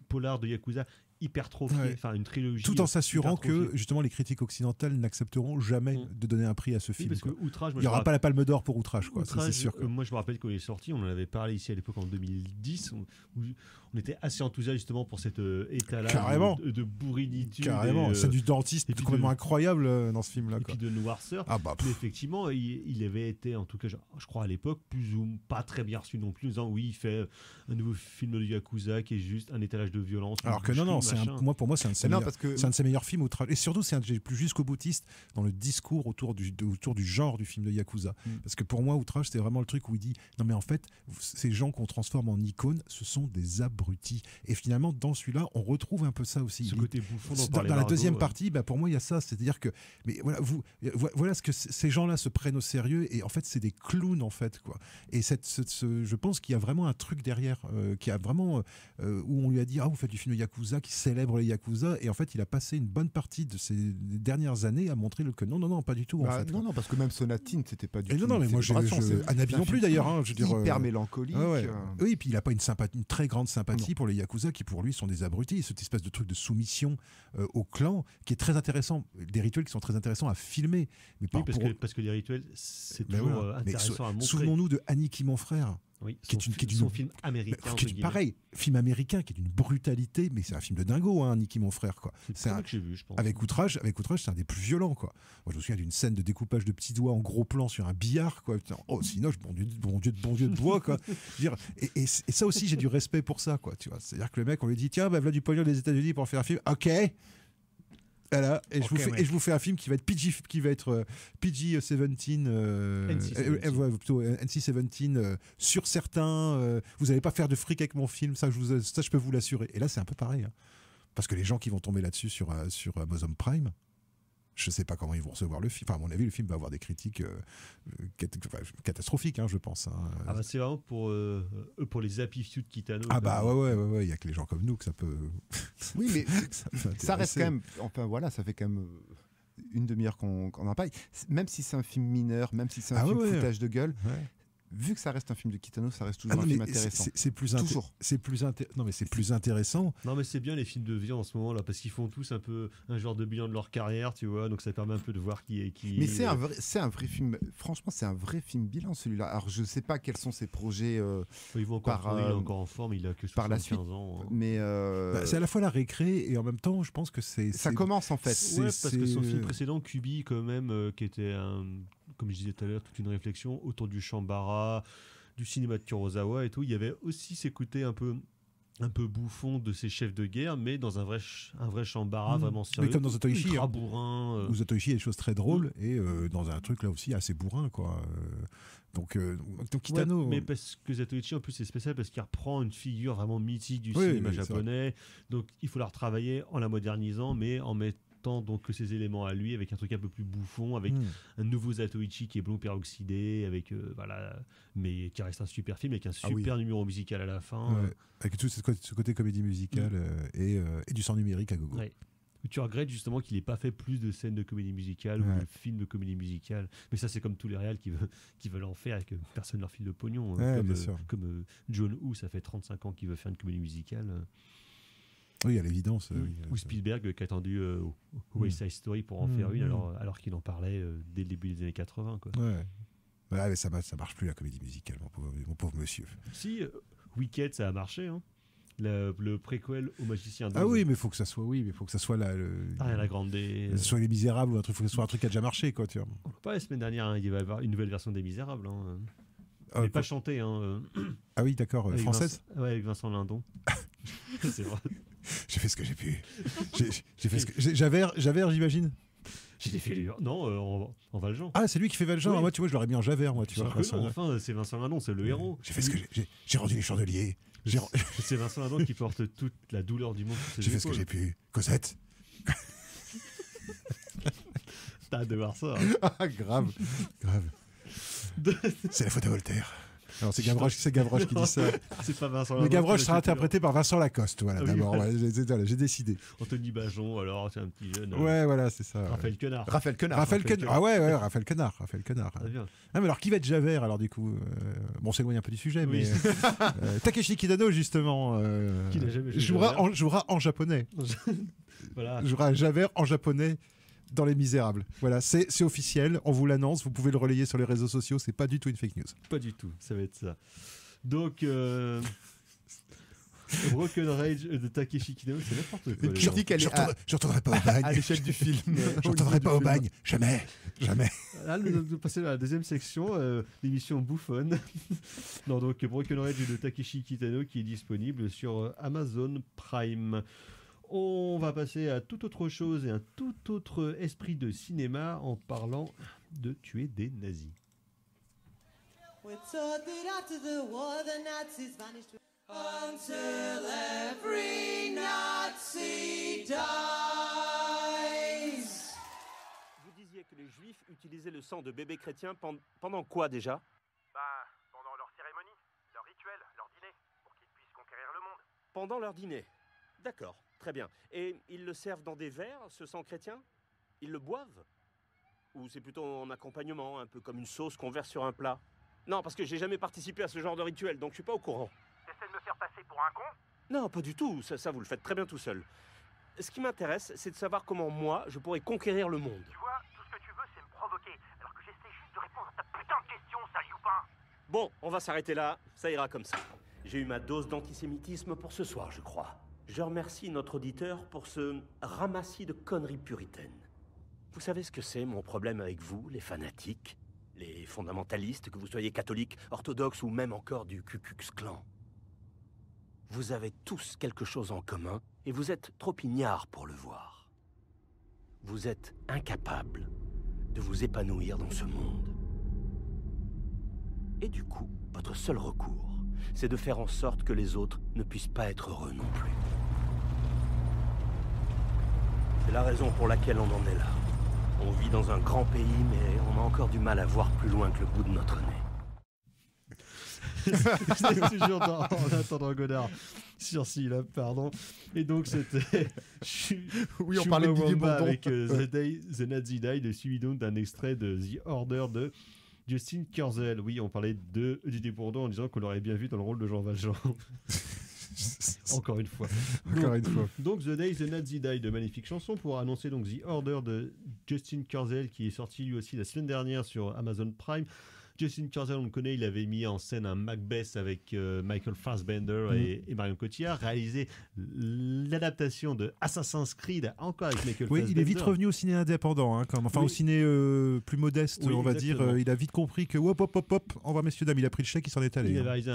polar de Yakuza hypertrophié, enfin une trilogie, tout en s'assurant que justement les critiques occidentales n'accepteront jamais de donner un prix à ce film, parce que Outrage, il n'y aura pas la Palme d'Or pour Outrage quoi, c'est sûr que... moi je me rappelle quand il est sorti, on en avait parlé ici à l'époque en 2010, où on était assez enthousiaste justement pour cet étalage de bourrinitude, c'est du dentiste complètement incroyable dans ce film là et puis de noirceur. Mais effectivement il avait été, en tout cas je crois à l'époque, plus ou pas très bien reçu non plus, en disant oui il fait un nouveau film de Yakuza qui est juste un étalage de violence, alors que non, pour moi c'est un de ses meilleurs films, et surtout c'est un des plus jusqu'au boutiste dans le discours autour du genre du film de Yakuza, parce que pour moi Outrage c'est vraiment le truc où il dit non mais en fait ces gens qu'on transforme en icônes ce sont des abrutis, et finalement dans celui-là on retrouve un peu ça aussi, ce côté bouffon dans la deuxième partie. Pour moi il y a ça, c'est-à-dire que mais voilà ce que ces gens-là se prennent au sérieux, et en fait c'est des clowns en fait quoi. Et je pense qu'il y a vraiment un truc derrière, qui a vraiment où on lui a dit vous faites du film de Yakuza qui célèbre les Yakuza, et en fait il a passé une bonne partie de ces dernières années à montrer que non pas du tout en fait. Non parce que même Sonatine c'était pas du tout. Non mais moi Hanabi non plus d'ailleurs, je veux dire hyper mélancolique. Oui, et puis il a pas une très grande sympathie pour les Yakuza qui pour lui sont des abrutis, cette espèce de truc de soumission au clan qui est très intéressant, des rituels qui sont très intéressants à filmer, mais parce que les rituels c'est toujours intéressant à montrer. Souvenons-nous de Aniki mon frère, Oui, qui est son film américain. Pareil, film américain qui est d'une brutalité, mais c'est un film de dingo, hein, Nicky mon frère, quoi. C'est un que j'ai vu, je pense. Avec outrage, c'est un des plus violents, quoi. Moi, je me souviens d'une scène de découpage de petits doigts en gros plan sur un billard, quoi. Putain, oh, Sinoche, bon Dieu de bois, quoi. Et ça aussi, j'ai du respect pour ça, quoi. Tu vois, c'est-à-dire que le mec, on lui dit, tiens, bah, voilà du pognon des États-Unis pour faire un film. Ok. Voilà, et je vous fais un film qui va être PG-17, plutôt NC-17 sur certains. Vous n'allez pas faire de fric avec mon film, ça je peux vous l'assurer. Et là, c'est un peu pareil, hein, parce que les gens qui vont tomber là-dessus sur Amazon Prime, je ne sais pas comment ils vont recevoir le film. Enfin, à mon avis, le film va avoir des critiques catastrophiques, hein, je pense. Hein. Ah bah c'est vraiment pour les happy few de Kitano. Ah bah ouais, il y a que les gens comme nous que ça peut. Oui, mais ça reste quand même. Enfin voilà, ça fait quand même une demi-heure qu'on en parle. Même si c'est un film mineur, même si c'est un film foutage de gueule. Ouais. Vu que ça reste un film de Kitano, ça reste toujours un film intéressant. C'est plus intéressant. Non, mais c'est bien les films de vie en ce moment là, parce qu'ils font tous un peu un genre de bilan de leur carrière, tu vois. Donc ça permet un peu de voir qui est qui. Mais c'est un vrai film. Franchement, c'est un vrai film bilan celui-là. Alors je sais pas quels sont ses projets. Il va encore tourner, il est encore en forme, il a que 75 ans. Hein. Mais c'est à la fois la récré et en même temps, je pense que ça commence en fait. Ouais, parce que son film précédent, Kubi, quand même, qui était comme je disais tout à l'heure, toute une réflexion autour du Shambara, du cinéma de Kurosawa et tout. Il y avait aussi ces côtés un peu bouffon de ces chefs de guerre, mais dans un vrai Shambara vraiment sérieux. Mais comme dans Zatoichi, bourrin. Où Zatoichi a des choses très drôles et dans un truc là aussi assez bourrin, quoi. Donc Kitano. Ouais, mais parce que Zatoichi en plus c'est spécial parce qu'il reprend une figure vraiment mythique du cinéma japonais. Donc il faut la retravailler en la modernisant, mais en mettant donc que ces éléments à lui, avec un truc un peu plus bouffon, avec un nouveau Zatoichi qui est blond peroxydé, avec mais qui reste un super film, avec un super numéro musical à la fin. Ouais. Avec tout ce côté comédie musicale et du sang numérique à gogo. Ouais. Tu regrettes justement qu'il n'ait pas fait plus de scènes de comédie musicale ou de films de comédie musicale. Mais ça, c'est comme tous les réals qui veulent en faire et que personne leur file de pognon. Comme John Woo, ça fait 35 ans qu'il veut faire une comédie musicale. Oui, à l'évidence. Ou Spielberg qui a attendu West Side Story pour en faire une, alors qu'il en parlait dès le début des années 80. Quoi. Ouais, mais ça marche plus la comédie musicale, mon pauvre monsieur. Si, Wicked, ça a marché. Hein. Le préquel au Magicien d'Oz. Ah oui, mais il faut que ça soit la grande des... soit Les Misérables ou un truc, faut que ce soit un truc qui a déjà marché, quoi, tu vois. Pas la semaine dernière, il va y avoir une nouvelle version des Misérables. Hein. Mais pas chantée. Hein. Ah oui, d'accord, française. Ouais, avec Vincent Lindon. C'est vrai. J'ai fait ce que j'ai pu. J'ai fait ce que Javert, j'imagine. J'ai des fêlures. Non, en Valjean. Ah, c'est lui qui fait Valjean. Oui. Moi, tu vois, je l'aurais mis en Javert, moi, tu vois. Enfin, c'est Vincent Lindon, c'est le héros. J'ai fait ce que j'ai rendu les chandeliers. C'est Vincent Lindon qui porte toute la douleur du monde. J'ai fait ce que j'ai pu. Cosette. T'as hâte de voir ça. Hein. Grave. C'est la faute à Voltaire. Alors c'est Gavroche qui dit ça. C'est pas Vincent Lindon. Mais Gavroche sera interprété par Vincent Lacoste, voilà, d'abord. Voilà, j'ai décidé. Anthony Bajon, alors c'est un petit jeune. Ouais, voilà, c'est ça. Raphaël Quenard. Ah ouais, Raphaël Quenard. Ah, mais alors qui va être Javert, alors du coup bon, on s'éloigne un peu du sujet, mais Takeshi Kitano, justement, qui n'a jamais joué jouera en japonais. Voilà. Jouera Javert en japonais dans Les Misérables. Voilà, c'est officiel, on vous l'annonce, vous pouvez le relayer sur les réseaux sociaux, c'est pas du tout une fake news. Pas du tout, ça va être ça. Donc, Broken Rage de Takeshi Kitano, c'est n'importe quoi. Une critique, je retournerai pas au bagne. À l'échelle du film. Je retournerai pas au bagne, jamais. Là, nous passons à la deuxième section, l'émission bouffonne. Non, donc Broken Rage de Takeshi Kitano qui est disponible sur Amazon Prime. On va passer à toute autre chose et un tout autre esprit de cinéma en parlant de tuer des nazis. Vous disiez que les Juifs utilisaient le sang de bébés chrétiens pendant quoi déjà ? Pendant leur cérémonie, leur rituel, leur dîner, pour qu'ils puissent conquérir le monde. Pendant leur dîner. D'accord. Très bien. Et ils le servent dans des verres, ce sang chrétien ? Ils le boivent ? Ou c'est plutôt en accompagnement, un peu comme une sauce qu'on verse sur un plat ? Non, parce que j'ai jamais participé à ce genre de rituel, donc je suis pas au courant. T'essaies de me faire passer pour un con ? Non, pas du tout. Ça, vous le faites très bien tout seul. Ce qui m'intéresse, c'est de savoir comment moi, je pourrais conquérir le monde. Tu vois, tout ce que tu veux, c'est me provoquer, alors que j'essaie juste de répondre à ta putain de question, sale youpin. Bon, on va s'arrêter là, ça ira comme ça. J'ai eu ma dose d'antisémitisme pour ce soir, je crois. Je remercie notre auditeur pour ce ramassis de conneries puritaines. Vous savez ce que c'est, mon problème avec vous, les fanatiques, les fondamentalistes, que vous soyez catholiques, orthodoxes ou même encore du Ku Klux Klan? Vous avez tous quelque chose en commun et vous êtes trop ignares pour le voir. Vous êtes incapables de vous épanouir dans ce monde. Et du coup, votre seul recours, c'est de faire en sorte que les autres ne puissent pas être heureux non plus. C'est la raison pour laquelle on en est là. On vit dans un grand pays, mais on a encore du mal à voir plus loin que le bout de notre nez. C'est toujours en attendant Godard sur là, pardon. Et donc c'était oui, on parlait de Didier Bourdon avec The Nazi Died, suivi donc d'un extrait de The Order de Justin Kurzel. Oui, on parlait de Didier Bourdon en disant qu'on l'aurait bien vu dans le rôle de Jean Valjean. Encore une fois. Donc The Day The Nazi Died, de magnifique chanson pour annoncer donc The Order de Justin Kurzel, qui est sorti lui aussi la semaine dernière sur Amazon Prime. Justin Kurzel, on le connaît, il avait mis en scène un Macbeth avec Michael Fassbender et Marion Cotillard, réalisé l'adaptation de Assassin's Creed, encore avec Michael Fassbender. Oui, il est vite revenu au ciné indépendant, hein, au ciné plus modeste, on va dire. Il a vite compris que hop, au revoir messieurs, dames, il a pris le chèque, il s'en est allé. Il avait réalisé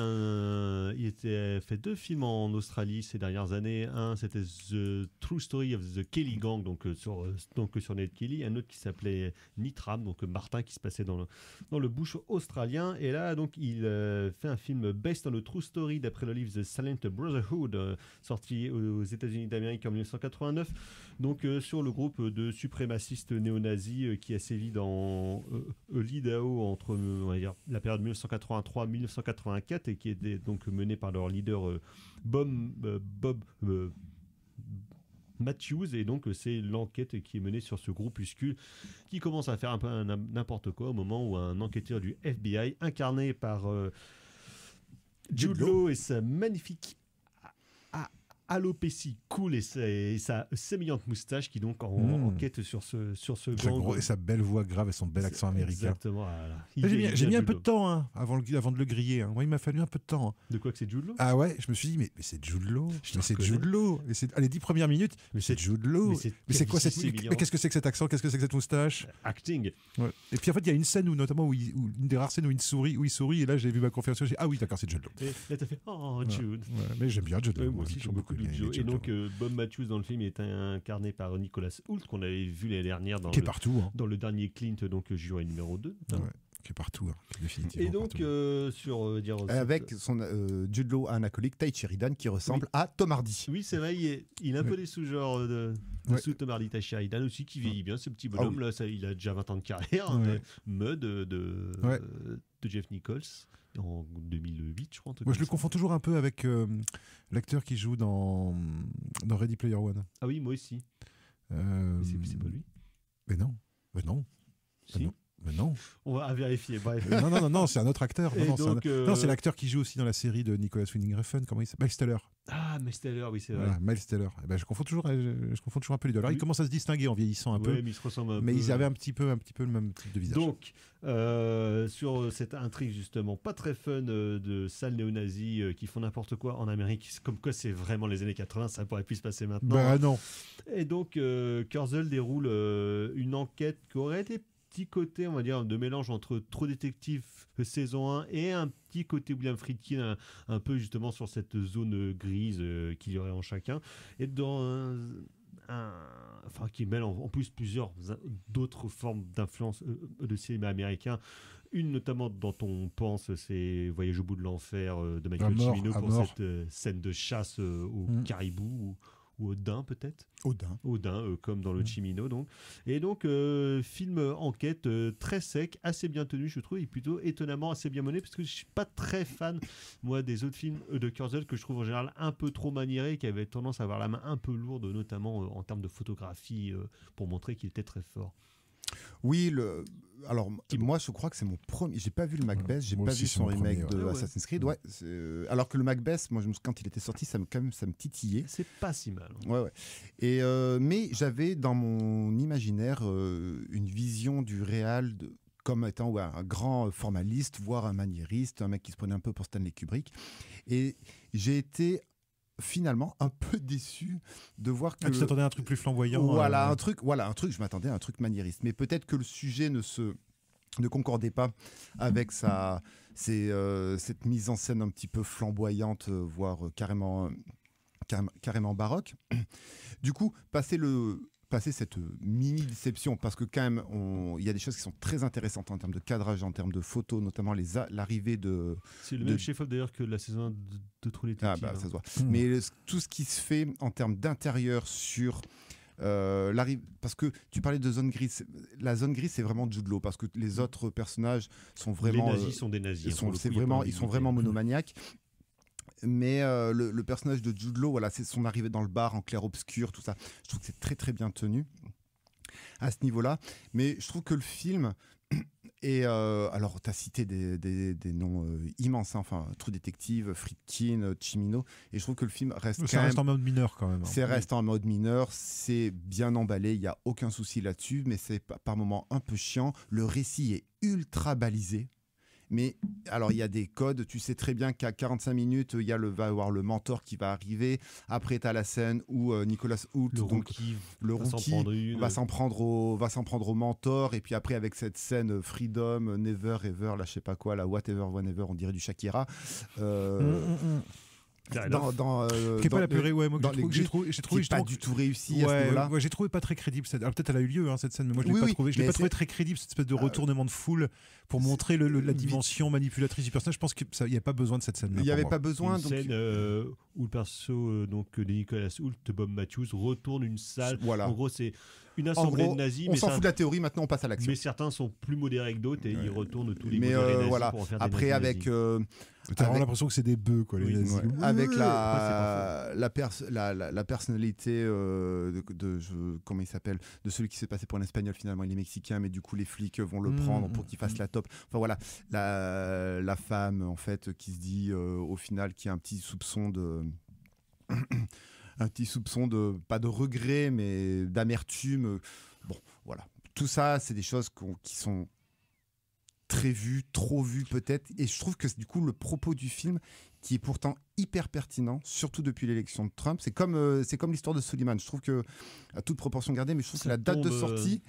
il était fait 2 films en Australie ces dernières années. Un, c'était The True Story of the Kelly Gang, donc sur Ned Kelly. Un autre qui s'appelait Nitram, donc Martin, qui se passait dans le bush australien. Et là, donc, il fait un film based on a true story d'après le livre The Silent Brotherhood, sorti aux États-Unis d'Amérique en 1989. Donc, sur le groupe de suprémacistes néo-nazis qui a sévi dans l'Idaho entre on va dire, la période 1983-1984 et qui était donc mené par leur leader Bob Matthews, et donc c'est l'enquête qui est menée sur ce groupuscule qui commence à faire un peu n'importe quoi au moment où un enquêteur du FBI incarné par Jude Law et sa magnifique alopécie cool et sa sémillante moustache qui donc enquête sur ce gang. Et sa belle voix grave et son bel accent américain. Exactement. Voilà. J'ai mis un peu de temps avant de le griller. Hein. Moi, il m'a fallu un peu de temps. Hein. De quoi que c'est Jude Law? Ah ouais, je me suis dit, mais c'est Jude Law. C'est Jude Law. Les 10 premières minutes, mais c'est Jude Law. Mais c'est quoi cette... Mais qu'est-ce que c'est que cet accent? Qu'est-ce que c'est que cette moustache? Acting. Ouais. Et puis en fait, il y a une scène où une des rares scènes où il sourit, et là j'ai vu ma confirmation, j'ai dit, ah oui, d'accord, c'est Jude Law. Et là t'as fait Jude. Ouais, mais j'aime bien Jude Law. Moi aussi, j'aime beaucoup Jude Law. Et donc Bob Matthews dans le film est incarné par Nicholas Hoult, qu'on avait vu l'année dernière dans le dernier Clint, donc Juré numéro 2. Ouais. Qui est partout, définitivement. Et donc, avec son Jude Law, un acolyte, Ty Sheridan, qui ressemble à Tom Hardy. Oui, c'est vrai, il a un peu des sous-genres de sous Tom Hardy. Ty Sheridan aussi, qui vieillit bien, ce petit bonhomme. Là, il a déjà 20 ans de carrière. Mud de Jeff Nichols, en 2008, je crois. Moi, je le confonds toujours un peu avec l'acteur qui joue dans Ready Player One. Ah oui, moi aussi. C'est pas lui. Mais non. Si. Mais non. On va vérifier. Bref. Non, c'est un autre acteur. Non, c'est l'acteur qui joue aussi dans la série de Nicolas Winding Refn. Comment il s'appelle? Miles Teller. Ah, Miles Teller, oui, c'est vrai. Voilà, Miles Teller. Je confonds toujours un peu les deux. Alors, il commence à se distinguer en vieillissant un peu. Mais il se ressemble un peu. Mais ils avaient un petit peu le même type de visage. Donc, sur cette intrigue, justement, pas très fun de salles néo-nazis qui font n'importe quoi en Amérique, comme quoi c'est vraiment les années 80, ça pourrait plus se passer maintenant. Bah non. Et donc, Kurzel déroule une enquête qui aurait été petit côté, on va dire, de mélange entre True Detective saison 1 et un petit côté William Friedkin, un peu justement sur cette zone grise qu'il y aurait en chacun. Et dans qui mêle en plus plusieurs d'autres formes d'influence de cinéma américain. Une notamment dont on pense, c'est Voyage au bout de l'enfer de Michael Cimino pour cette scène de chasse au caribou ou au daim peut-être. Au daim, comme dans le Cimino donc. Et donc film enquête très sec, assez bien tenu je trouve, et plutôt étonnamment assez bien mené, parce que je suis pas très fan moi des autres films de Kurzel que je trouve en général un peu trop maniérés, qui avaient tendance à avoir la main un peu lourde, notamment en termes de photographie, pour montrer qu'il était très fort. Oui, alors moi je crois que c'est mon premier. J'ai pas vu le Macbeth, j'ai pas vu son remake de Assassin's Creed. Ouais. Alors que le Macbeth, moi quand il était sorti, ça me titillait. C'est pas si mal. Ouais. Et mais j'avais dans mon imaginaire une vision du réal comme étant un grand formaliste, voire un maniériste, un mec qui se prenait un peu pour Stanley Kubrick. Et j'ai été finalement un peu déçu de voir que... tu t'attendais à un truc plus flamboyant. Voilà, un truc, je m'attendais à un truc maniériste. Mais peut-être que le sujet ne concordait pas avec cette mise en scène un petit peu flamboyante, voire carrément baroque. Du coup, passer cette mini déception, parce que quand même il y a des choses qui sont très intéressantes en termes de cadrage, en termes de photos, notamment l'arrivée de... C'est le même chef-op d'ailleurs que la saison 1 de True Detective. Ça se voit. Mais tout ce qui se fait en termes d'intérieur sur... parce que tu parlais de zone grise, la zone grise c'est vraiment Jude Law, parce que les autres personnages sont vraiment... Les nazis sont des nazis. Ils sont vraiment monomaniaques. Mais le personnage de Jude Law, voilà, c'est son arrivée dans le bar en clair-obscur, tout ça. Je trouve que c'est très très bien tenu à ce niveau-là. Mais je trouve que le film est... alors, tu as cité des noms immenses, hein, enfin, True Detective, Friedkin, Cimino. Et je trouve que le film reste en mode mineur quand même. C'est reste en mode mineur, c'est bien emballé, il n'y a aucun souci là-dessus, mais c'est par moments un peu chiant. Le récit est ultra balisé. Mais alors, il y a des codes. Tu sais très bien qu'à 45 minutes, va y avoir le mentor qui va arriver. Après, tu as la scène où Nicolas Hoult, le rookie va s'en prendre au mentor. Et puis après, avec cette scène Freedom, Never, Ever, là, je sais pas quoi, là, Whatever, Whenever, on dirait du Shakira. Qui est pas la purée, ouais, moi j'ai trouvé pas du tout réussi à ce niveau-là. Ouais, j'ai trouvé pas très crédible cette... Alors peut-être elle a eu lieu cette scène, mais moi je l'ai pas trouvé très crédible, cette espèce de retournement de foule pour montrer la dimension manipulatrice du personnage. Je pense qu'il n'y avait pas besoin de cette scène-là. Il n'y avait pas besoin. Une scène où le perso de Nicolas Hoult, Bob Matthews, retourne une salle. Voilà. En gros, c'est une assemblée de nazis. On s'en fout de la théorie, maintenant on passe à l'action. Mais certains sont plus modérés que d'autres et ils retournent tous les modérés nazis pour en faire des après, nazis. avec... T'as vraiment l'impression que c'est des bœufs, quoi, les nazis. Avec la personnalité comment il s'appelle, de celui qui s'est passé pour un espagnol, finalement il est mexicain, mais du coup les flics vont le prendre pour qu'il fasse la top. Enfin voilà, la femme en fait qui se dit au final qui a un petit soupçon de pas de regret mais d'amertume. Bon voilà, tout ça c'est des choses qui sont très vu, trop vu peut-être, et je trouve que du coup le propos du film qui est pourtant hyper pertinent, surtout depuis l'élection de Trump, c'est comme l'histoire de Suleiman. Je trouve que à toute proportion gardée, mais je trouve que la date de sortie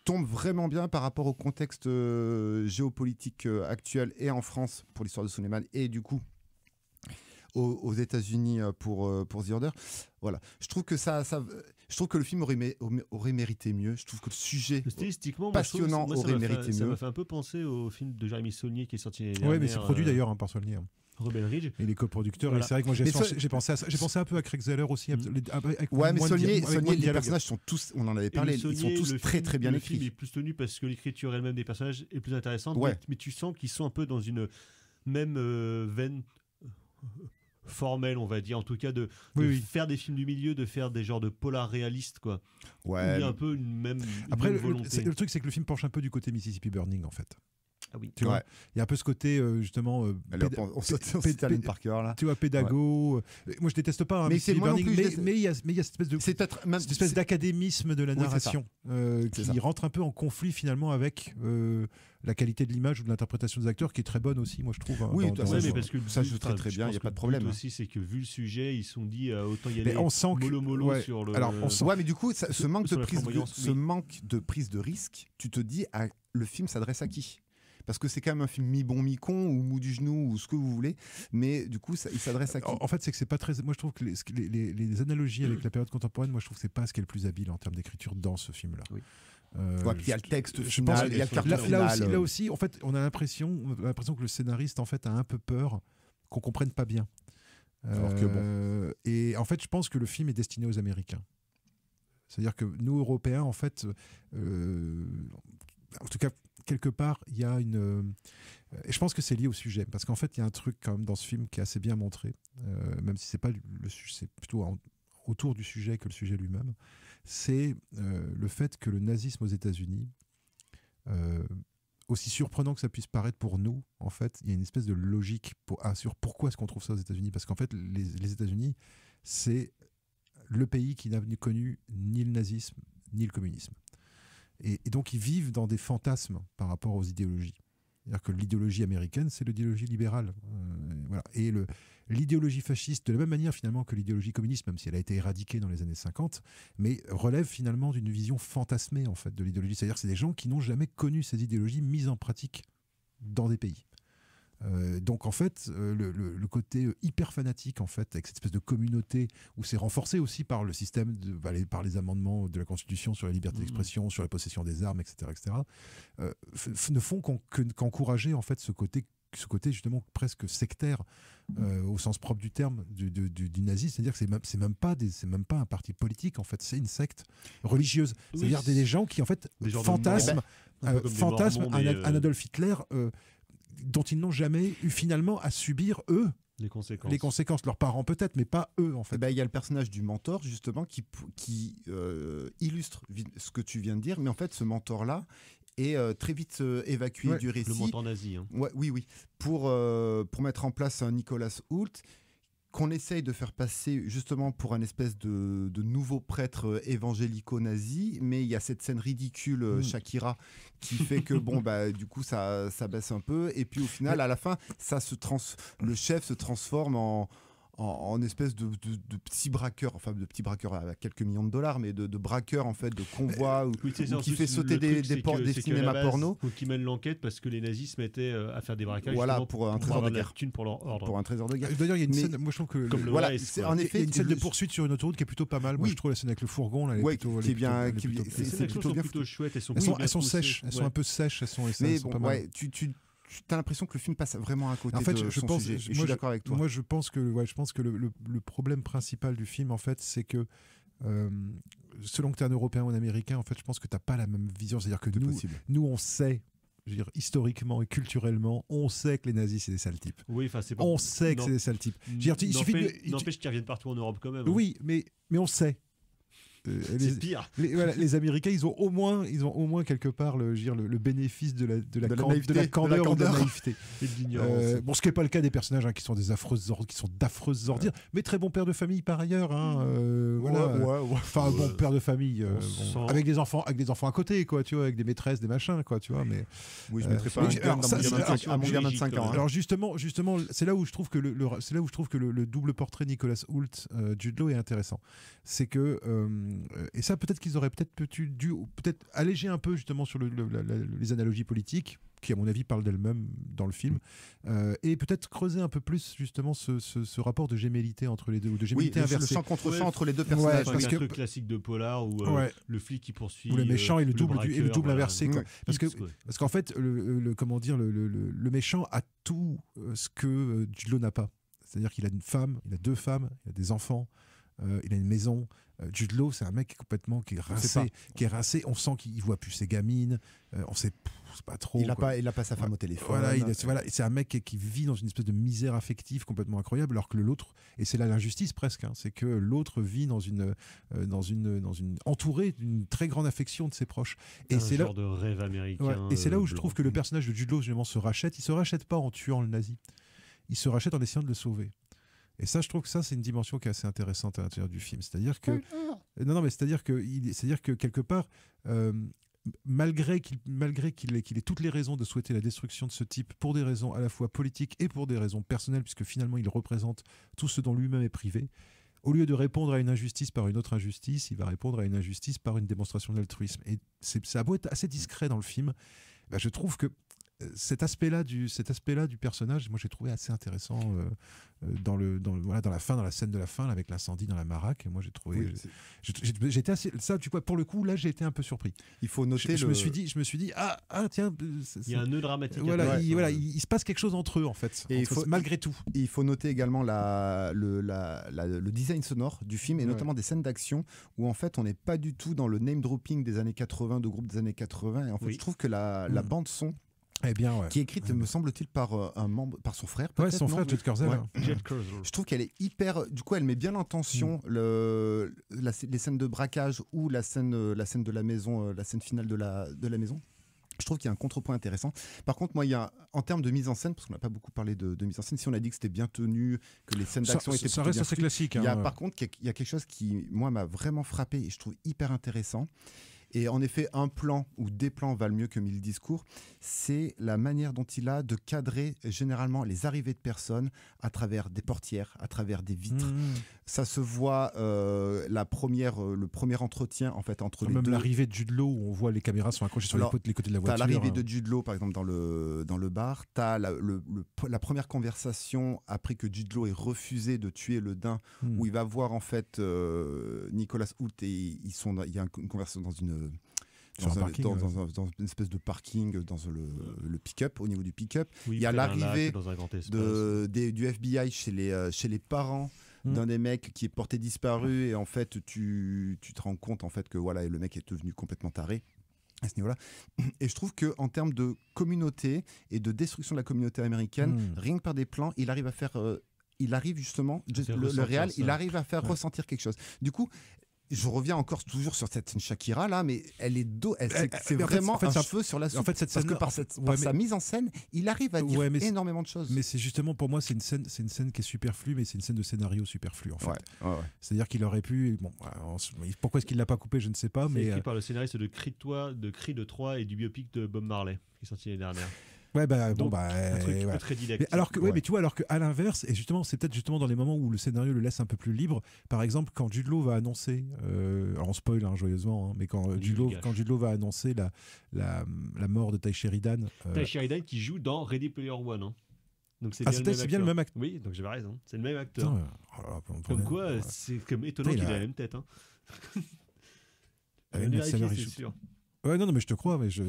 tombe vraiment bien par rapport au contexte géopolitique actuel et en France pour l'histoire de Suleiman et du coup aux États-Unis pour The Order. Voilà, je trouve que je trouve que le film aurait mérité mieux. Je trouve que le sujet passionnant aurait mérité mieux. Ça m'a fait un peu penser au film de Jérémy Saulnier qui est sorti l'année dernière. Ouais, mais c'est produit d'ailleurs par Saulnier. Rebel Ridge. Et les coproducteurs. Voilà. Et c'est vrai que moi j'ai pensé à ça. J'ai pensé un peu à Craig Zeller aussi. Ouais, mais Saulnier, les personnages sont tous, on en avait parlé, ils sont tous très très bien écrits. Le film est plus tenu parce que l'écriture elle-même des personnages est plus intéressante. Ouais. Mais tu sens qu'ils sont un peu dans une même veine formelle, on va dire, en tout cas de faire des films du milieu, de faire des genres de polar réalistes, quoi. Ouais. Il y a un peu une même volonté. Le truc, c'est que le film penche un peu du côté Mississippi Burning, en fait. Ah oui. Tu vois, il y a un peu ce côté justement on cite Alan Parker là. Tu vois, pédago. Ouais. Moi je déteste pas mais c'est moi non plus, mais il y a cette espèce d'académisme de la narration qui rentre un peu en conflit finalement avec la qualité de l'image ou de l'interprétation des acteurs qui est très bonne aussi, moi je trouve. Oui, mais parce que ça joue très très bien, il n'y a pas de problème. Aussi, c'est que vu le sujet, ils se sont dit autant y aller mollo sur le. Alors, ouais, mais du coup, ce manque de prise de risque, tu te dis, le film s'adresse à qui ? Parce que c'est quand même un film mi-bon, mi-con, ou mou du genou, ou ce que vous voulez. Mais du coup, il s'adresse à qui ? En fait, c'est que c'est pas très... Moi, je trouve que les analogies avec la période contemporaine, moi, je trouve que c'est pas ce qui est le plus habile en termes d'écriture dans ce film-là. Oui. Il y a le texte final, il y a le carton final. Là aussi, en fait, on a l'impression que le scénariste, en fait, a un peu peur qu'on comprenne pas bien. Alors que bon. Et en fait, je pense que le film est destiné aux Américains. C'est-à-dire que nous, Européens, en fait... en tout cas, quelque part, il y a une... et je pense que c'est lié au sujet, parce qu'en fait, il y a un truc quand même dans ce film qui est assez bien montré, même si c'est pas le sujet, c'est plutôt autour du sujet que le sujet lui-même. C'est le fait que le nazisme aux États-Unis, aussi surprenant que ça puisse paraître pour nous, en fait, il y a une espèce de logique sur pourquoi est-ce qu'on trouve ça aux États-Unis. Parce qu'en fait, les États-Unis, c'est le pays qui n'a connu ni le nazisme ni le communisme. Et donc, ils vivent dans des fantasmes par rapport aux idéologies. C'est-à-dire que l'idéologie américaine, c'est l'idéologie libérale. Voilà. Et l'idéologie fasciste, de la même manière finalement que l'idéologie communiste, même si elle a été éradiquée dans les années 50, mais relève finalement d'une vision fantasmée en fait, de l'idéologie. C'est-à-dire que c'est des gens qui n'ont jamais connu ces idéologies mises en pratique dans des pays. Donc en fait, le côté hyper fanatique en fait, avec cette espèce de communauté où c'est renforcé aussi par le système, par les amendements de la Constitution sur la liberté d'expression, sur la possession des armes, etc., ne font qu'encourager en fait ce côté justement presque sectaire au sens propre du terme du nazisme, c'est-à-dire que c'est même pas un parti politique en fait, c'est une secte religieuse, c'est-à-dire des gens qui en fait fantasment un Adolf Hitler dont ils n'ont jamais eu finalement à subir eux les conséquences. Leurs parents peut-être, mais pas eux en fait. Il y a le personnage du mentor justement qui illustre ce que tu viens de dire, mais en fait ce mentor là est très vite évacué du récit. Le mentor nazi. Hein. Ouais, oui. Pour mettre en place un Nicolas Hoult qu'on essaye de faire passer justement pour un espèce de nouveau prêtre évangélico-nazi, mais il y a cette scène ridicule Shakira qui fait que du coup ça baisse un peu, et puis au final à la fin le chef se transforme en espèce de petit braqueur, enfin de petit braqueur à quelques millions de dollars, mais de braqueur en fait, de convoi qui fait sauter des cinémas porno. Qui mène l'enquête parce que les nazis se mettaient à faire des braquages. Voilà, pour un trésor de guerre. Pour leur ordre. Pour un trésor de guerre. D'ailleurs, il y a une scène, moi je trouve que en effet, il y a une scène de poursuite sur une autoroute qui est plutôt pas mal. Moi je trouve la scène avec le fourgon là, c'est bien, c'est plutôt chouette. Elles sont sèches, elles sont un peu sèches, elles sont pas mal. Tu as l'impression que le film passe vraiment à côté en fait, de son sujet. Je suis d'accord avec toi. Moi, je pense que le problème principal du film, en fait, c'est que selon que tu es un Européen ou un Américain, en fait, je pense que tu n'as pas la même vision. C'est-à-dire que nous, on sait, je veux dire, historiquement et culturellement, on sait que les nazis, c'est des sales types. Oui, enfin, c'est pas... On sait que c'est des sales types. N'empêche qu'ils reviennent partout en Europe quand même. Oui, mais on sait. C'est pire. Les Américains, ils ont au moins quelque part le bénéfice de la candeur ou de la naïveté et de l'ignorance. Ce qui n'est pas le cas des personnages qui sont d'affreuses ordures, mais très bons pères de famille par ailleurs. Enfin, bon père de famille avec des enfants à côté, quoi, tu vois, avec des maîtresses, des machins, quoi, tu vois. Mais oui, je mettrais pas à mon gamin de 5 ans. Alors justement, c'est là où je trouve que le double portrait Nicolas Hoult, Jude Law est intéressant. C'est que et ça, peut-être qu'ils auraient dû alléger un peu justement sur les analogies politiques, qui à mon avis parlent d'elles-mêmes dans le film, et peut-être creuser un peu plus justement ce rapport de gémellité entre les deux, ou de gémellité inversée. Le champ contre champ entre les deux personnages. Parce que classique de polar où le flic qui poursuit, ou le méchant et le double inversé, quoi. Parce qu'en fait, le méchant a tout ce que Jude Law n'a pas. C'est-à-dire qu'il a une femme, il a 2 femmes, il a des enfants, il a une maison. Jude Law, c'est un mec qui est rincé, on sent qu'il voit plus ses gamines, on sait c'est pas trop. Il a pas sa femme au téléphone. C'est un mec qui vit dans une espèce de misère affective complètement incroyable, alors que l'autre, et c'est là l'injustice presque, c'est que l'autre vit entouré d'une très grande affection de ses proches. Et c'est genre de rêve américain. Et c'est là où je trouve que le personnage de Jude Law justement se rachète. Il se rachète pas en tuant le nazi, il se rachète en essayant de le sauver. Et ça, je trouve que ça, c'est une dimension qui est assez intéressante à l'intérieur du film. C'est-à-dire que, c'est-à-dire que quelque part, malgré qu'il ait toutes les raisons de souhaiter la destruction de ce type, pour des raisons à la fois politiques et pour des raisons personnelles, puisque finalement, il représente tout ce dont lui-même est privé, au lieu de répondre à une injustice par une autre injustice, il va répondre à une injustice par une démonstration d'altruisme. Et ça a beau être assez discret dans le film, je trouve que cet aspect-là du personnage, moi j'ai trouvé assez intéressant dans la scène de la fin, là, avec l'incendie dans la baraque. Moi j'ai trouvé, j'étais assez, ça, tu vois, pour le coup là j'ai été un peu surpris. Il faut noter, je me suis dit tiens, il y a un nœud dramatique. Il se passe quelque chose entre eux en fait, malgré tout. Il faut noter également le design sonore du film, et notamment des scènes d'action où en fait on n'est pas du tout dans le name dropping des années 80, de groupes des années 80, et en fait je trouve que la bande son qui est écrite, me semble-t-il, par son frère. Son frère, Jet Kurzel. Je trouve qu'elle est hyper. Du coup, elle met bien en tension les scènes de braquage ou la scène de la maison, la scène finale de la maison. Je trouve qu'il y a un contrepoint intéressant. Par contre, moi, en termes de mise en scène, parce qu'on n'a pas beaucoup parlé de mise en scène, si on a dit que c'était bien tenu, que les scènes d'action étaient ça reste bien assez classique. Par contre, il y a quelque chose qui, moi, m'a vraiment frappé et je trouve hyper intéressant. Et en effet, un plan ou des plans valent mieux que 1000 discours. C'est la manière dont il a de cadrer généralement les arrivées de personnes à travers des portières, à travers des vitres. Ça se voit le premier entretien en fait entre les même deux. l'arrivée de Jude Law où on voit les caméras sont accrochées sur les côtés de la voiture. T'as l'arrivée de Jude Law par exemple dans le bar. T'as la première conversation après que Jude Law ait refusé de tuer le daim, où il va voir en fait Nicolas Hoult et il y a une conversation dans une espèce de parking dans le pick-up, au niveau du pick-up. Oui, il y a l'arrivée du FBI chez les parents d'un des mecs qui est porté disparu, et en fait tu te rends compte en fait que voilà, le mec est devenu complètement taré à ce niveau-là. Et je trouve qu'en termes de communauté et de destruction de la communauté américaine, rien que par des plans, il arrive à faire il arrive justement, le réal, il arrive à faire ressentir quelque chose. Du coup, je reviens encore toujours sur cette scène Shakira là, mais elle est c'est vraiment un cheveu sur la soupe. En fait, cette scène, parce que par sa mise en scène, il arrive à dire énormément de choses. Mais c'est justement, pour moi, c'est une scène qui est superflue, mais c'est une scène de scénario superflue en fait. Ouais. C'est-à-dire qu'il aurait pu. Bon, pourquoi est-ce qu'il l'a pas coupé, je ne sais pas. C'est écrit par le scénariste de Cri de Troie et du biopic de Bob Marley qui est sorti l'année dernière. Ouais, un truc très didactique. Mais tu vois, alors qu'à l'inverse, et justement, c'est peut-être justement dans les moments où le scénario le laisse un peu plus libre. Par exemple, quand Jude Law va annoncer, alors on spoil joyeusement, mais quand Jude Law va annoncer la mort de Ty Sheridan. Ty Sheridan qui joue dans Ready Player One. Hein. Donc c'est bien le même acteur. Oui, donc j'avais raison. C'est le même acteur. Comme quoi, c'est comme étonnant qu'il ait la même tête. Hein. C'est sûr. Ouais, non, mais je te crois, mais tu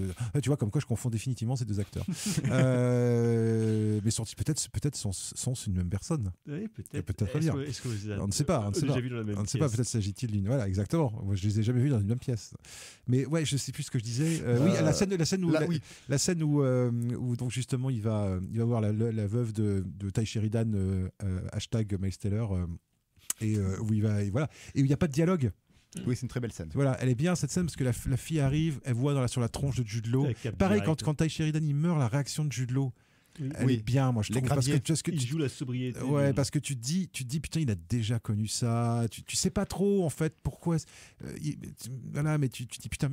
vois, comme quoi je confonds définitivement ces deux acteurs. Mais peut-être sont une même personne. Oui, peut-être. Peut-être bien. On ne sait pas. On ne sait pas. Peut-être s'agit-il d'une. Voilà, exactement. Moi, je les ai jamais vus dans une même pièce. Mais ouais, je sais plus ce que je disais. Oui, la scène où donc justement il va voir la veuve de Ty Sheridan, hashtag Miles Teller, et où il va, et voilà, et où il n'y a pas de dialogue. Oui, c'est une très belle scène. Voilà, elle est bien cette scène parce que la fille arrive, elle voit sur la tronche de Jude Law. Pareil, quand Ty Sheridan il meurt, la réaction de Jude Law, elle est bien, moi je trouve, parce que il joue la sobriété. Ouais, parce que tu te dis putain, il a déjà connu ça. Tu sais pas trop en fait pourquoi. Voilà, mais tu dis putain,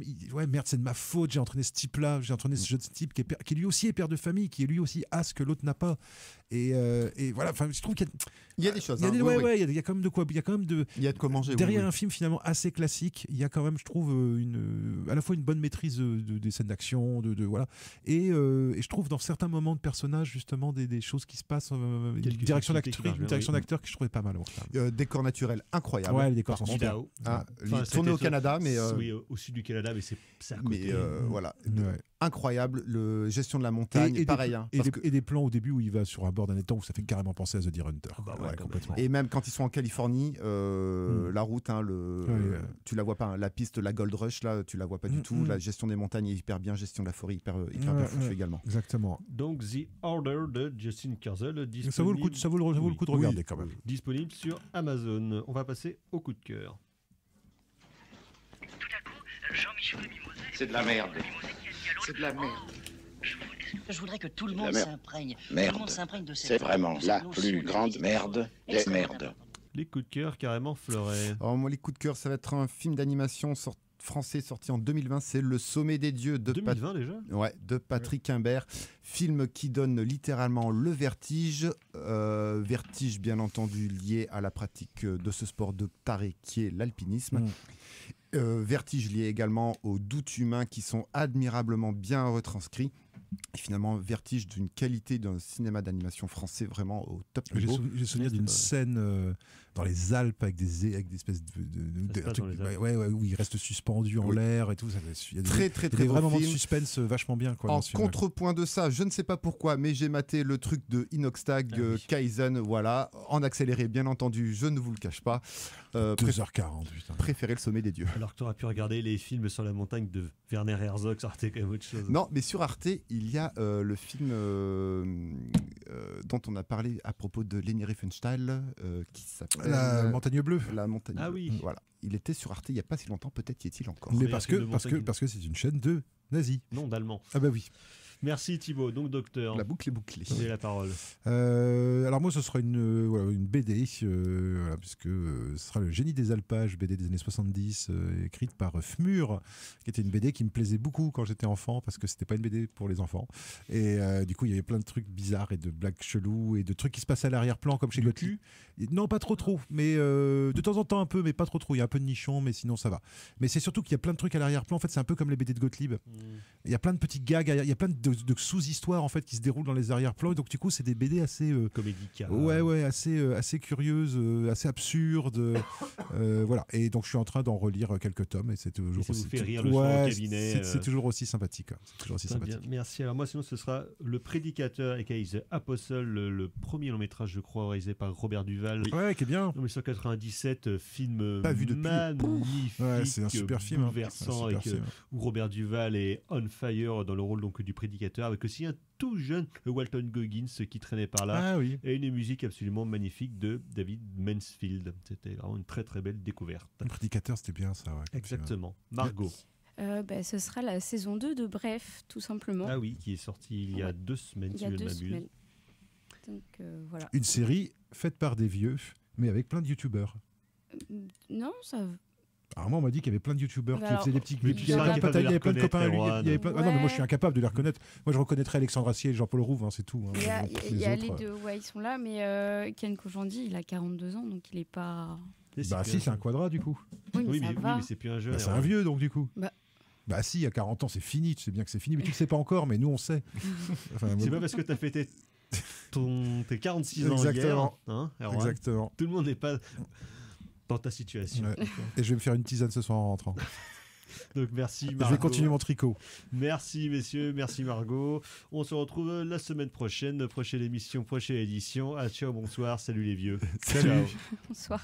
merde, c'est de ma faute. J'ai entraîné ce type-là, j'ai entraîné ce jeune type qui lui aussi est père de famille, qui est lui aussi a ce que l'autre n'a pas. Et voilà, enfin, je trouve qu'il y a des choses. Il y a quand même de quoi. Il y a quand même de manger. Derrière un film finalement assez classique, il y a quand même, je trouve, à la fois une bonne maîtrise des scènes d'action, voilà, et je trouve dans certains moments de personnages justement des choses qui se passent, une direction d'acteur qui je trouvais pas mal. Décor naturel incroyable. Ouais, les décors sont super. Tourné au Canada, mais oui, au sud du Canada, mais c'est à côté. Mais voilà. Incroyable, gestion de la montagne, pareil. Et des plans au début où il va sur un bord d'un étang où ça fait carrément penser à The Deer Hunter. Complètement. Et même quand ils sont en Californie, la route, tu la vois pas, la piste, la Gold Rush, là, tu la vois pas du tout. La gestion des montagnes est hyper bien, gestion de la forêt hyper bien foutue également. Exactement. Donc The Order de Justin Kurzel, ça vaut le coup de regarder quand même. Disponible sur Amazon. On va passer au coup de cœur. Tout à coup, Jean-Michel Mimosé. C'est de la merde. C'est de la merde. Je voudrais que tout le monde s'imprègne. Merde. Tout le monde s'imprègne de cette. C'est vraiment la plus grande merde des merdes. Les coups de cœur carrément fleurés. Alors moi, les coups de cœur, ça va être un film d'animation français sorti en 2020, c'est Le Sommet des Dieux de 2020 déjà. Ouais, de Patrick Imbert, film qui donne littéralement le vertige, vertige bien entendu lié à la pratique de ce sport de taré qui est l'alpinisme. Vertige lié également aux doutes humains qui sont admirablement bien retranscrits. Et finalement, vertige d'une qualité d'un cinéma d'animation français vraiment au top niveau. J'ai souvenir d'une scène dans les Alpes avec des espèces où il reste suspendu en l'air et tout. Il y a des vrais moments de suspense vachement bien. En contrepoint de ça, je ne sais pas pourquoi, mais j'ai maté le truc de Inoxtag, Kaizen, voilà, en accéléré bien entendu, je ne vous le cache pas. 2h40, putain. Préféré Le Sommet des Dieux. Alors que tu aurais pu regarder les films sur la montagne de Werner Herzog, ça aurait été quand même autre chose. Non, mais sur Arte, il y a le film dont on a parlé à propos de Leni Riefenstahl qui s'appelle La Montagne Bleue. La Montagne Bleue. Oui. Voilà. Il était sur Arte il n'y a pas si longtemps, peut-être y est-il encore. Mais parce que c'est une chaîne de nazis. Non, d'Allemands. Ah bah oui. Merci Thibaut. Donc docteur. La boucle est bouclée. Vous avez la parole. Alors moi, ce sera une BD, puisque ce sera Le Génie des Alpages, BD des années 70, écrite par Fmur, qui était une BD qui me plaisait beaucoup quand j'étais enfant, parce que c'était pas une BD pour les enfants. Et du coup, il y avait plein de trucs bizarres et de blagues cheloues et de trucs qui se passaient à l'arrière-plan, comme chez Gottlieb. Non, pas trop, mais de temps en temps un peu, mais pas trop. Il y a un peu de nichon, mais sinon ça va. Mais c'est surtout qu'il y a plein de trucs à l'arrière-plan. En fait, c'est un peu comme les BD de Gottlieb. Il y a plein de petits gags, il y a plein de sous-histoires en fait qui se déroulent dans les arrière-plans. Et donc du coup, c'est des BD assez comédica. Ouais, assez curieuses, assez absurdes. Voilà. Et donc je suis en train d'en relire quelques tomes et c'est toujours ça aussi. Vous fait rire le soir au cabinet. C'est toujours aussi sympathique. C'est toujours aussi sympathique. Bien, merci. Alors moi, sinon, ce sera Le Prédicateur et The Apostle, le premier long métrage, je crois, réalisé par Robert Duval. Ouais, qui est bien. 1997, film pas vu depuis. Magnifique, ouais, c'est un super film, bouleversant, où Robert Duval est on fire dans le rôle donc du prédicateur, avec aussi un tout jeune Walton Goggins qui traînait par là, et une musique absolument magnifique de David Mansfield. C'était vraiment une très très belle découverte. Le prédicateur, c'était bien ça. Ouais, exactement. Margot. Ce sera la saison 2 de Bref, tout simplement. Ah oui, qui est sortie il y a 2 semaines, si je ne m'abuse. Donc, voilà. Une série faite par des vieux, mais avec plein de youtubeurs. Non, ça... Alors moi, on m'a dit qu'il y avait plein de youtubeurs qui faisaient des petits... Il y avait plein de copains à lui. Ah non, mais moi, je suis incapable de les reconnaître. Moi, je reconnaîtrais Alexandre Assier et Jean-Paul Rouve, c'est tout. Il y a les deux, ils sont là, mais Ken Kojandi, il a 42 ans, donc il n'est pas... c'est un quadra, du coup. Oui, mais c'est plus un jeune. C'est un vieux, donc, du coup. Bah si, à 40 ans, c'est fini. Tu sais bien que c'est fini, mais tu le sais pas encore, mais nous, on sait. C'est pas parce que tu as fêté tes 46 ans Exactement. hier. Hein, exactement. Tout le monde n'est pas dans ta situation. Ouais. Et je vais me faire une tisane ce soir en rentrant. Donc merci Margot. Je vais continuer mon tricot. Merci messieurs, merci Margot. On se retrouve la semaine prochaine, prochaine émission, prochaine édition. Ah, ciao, bonsoir, salut les vieux. Salut. Bonsoir.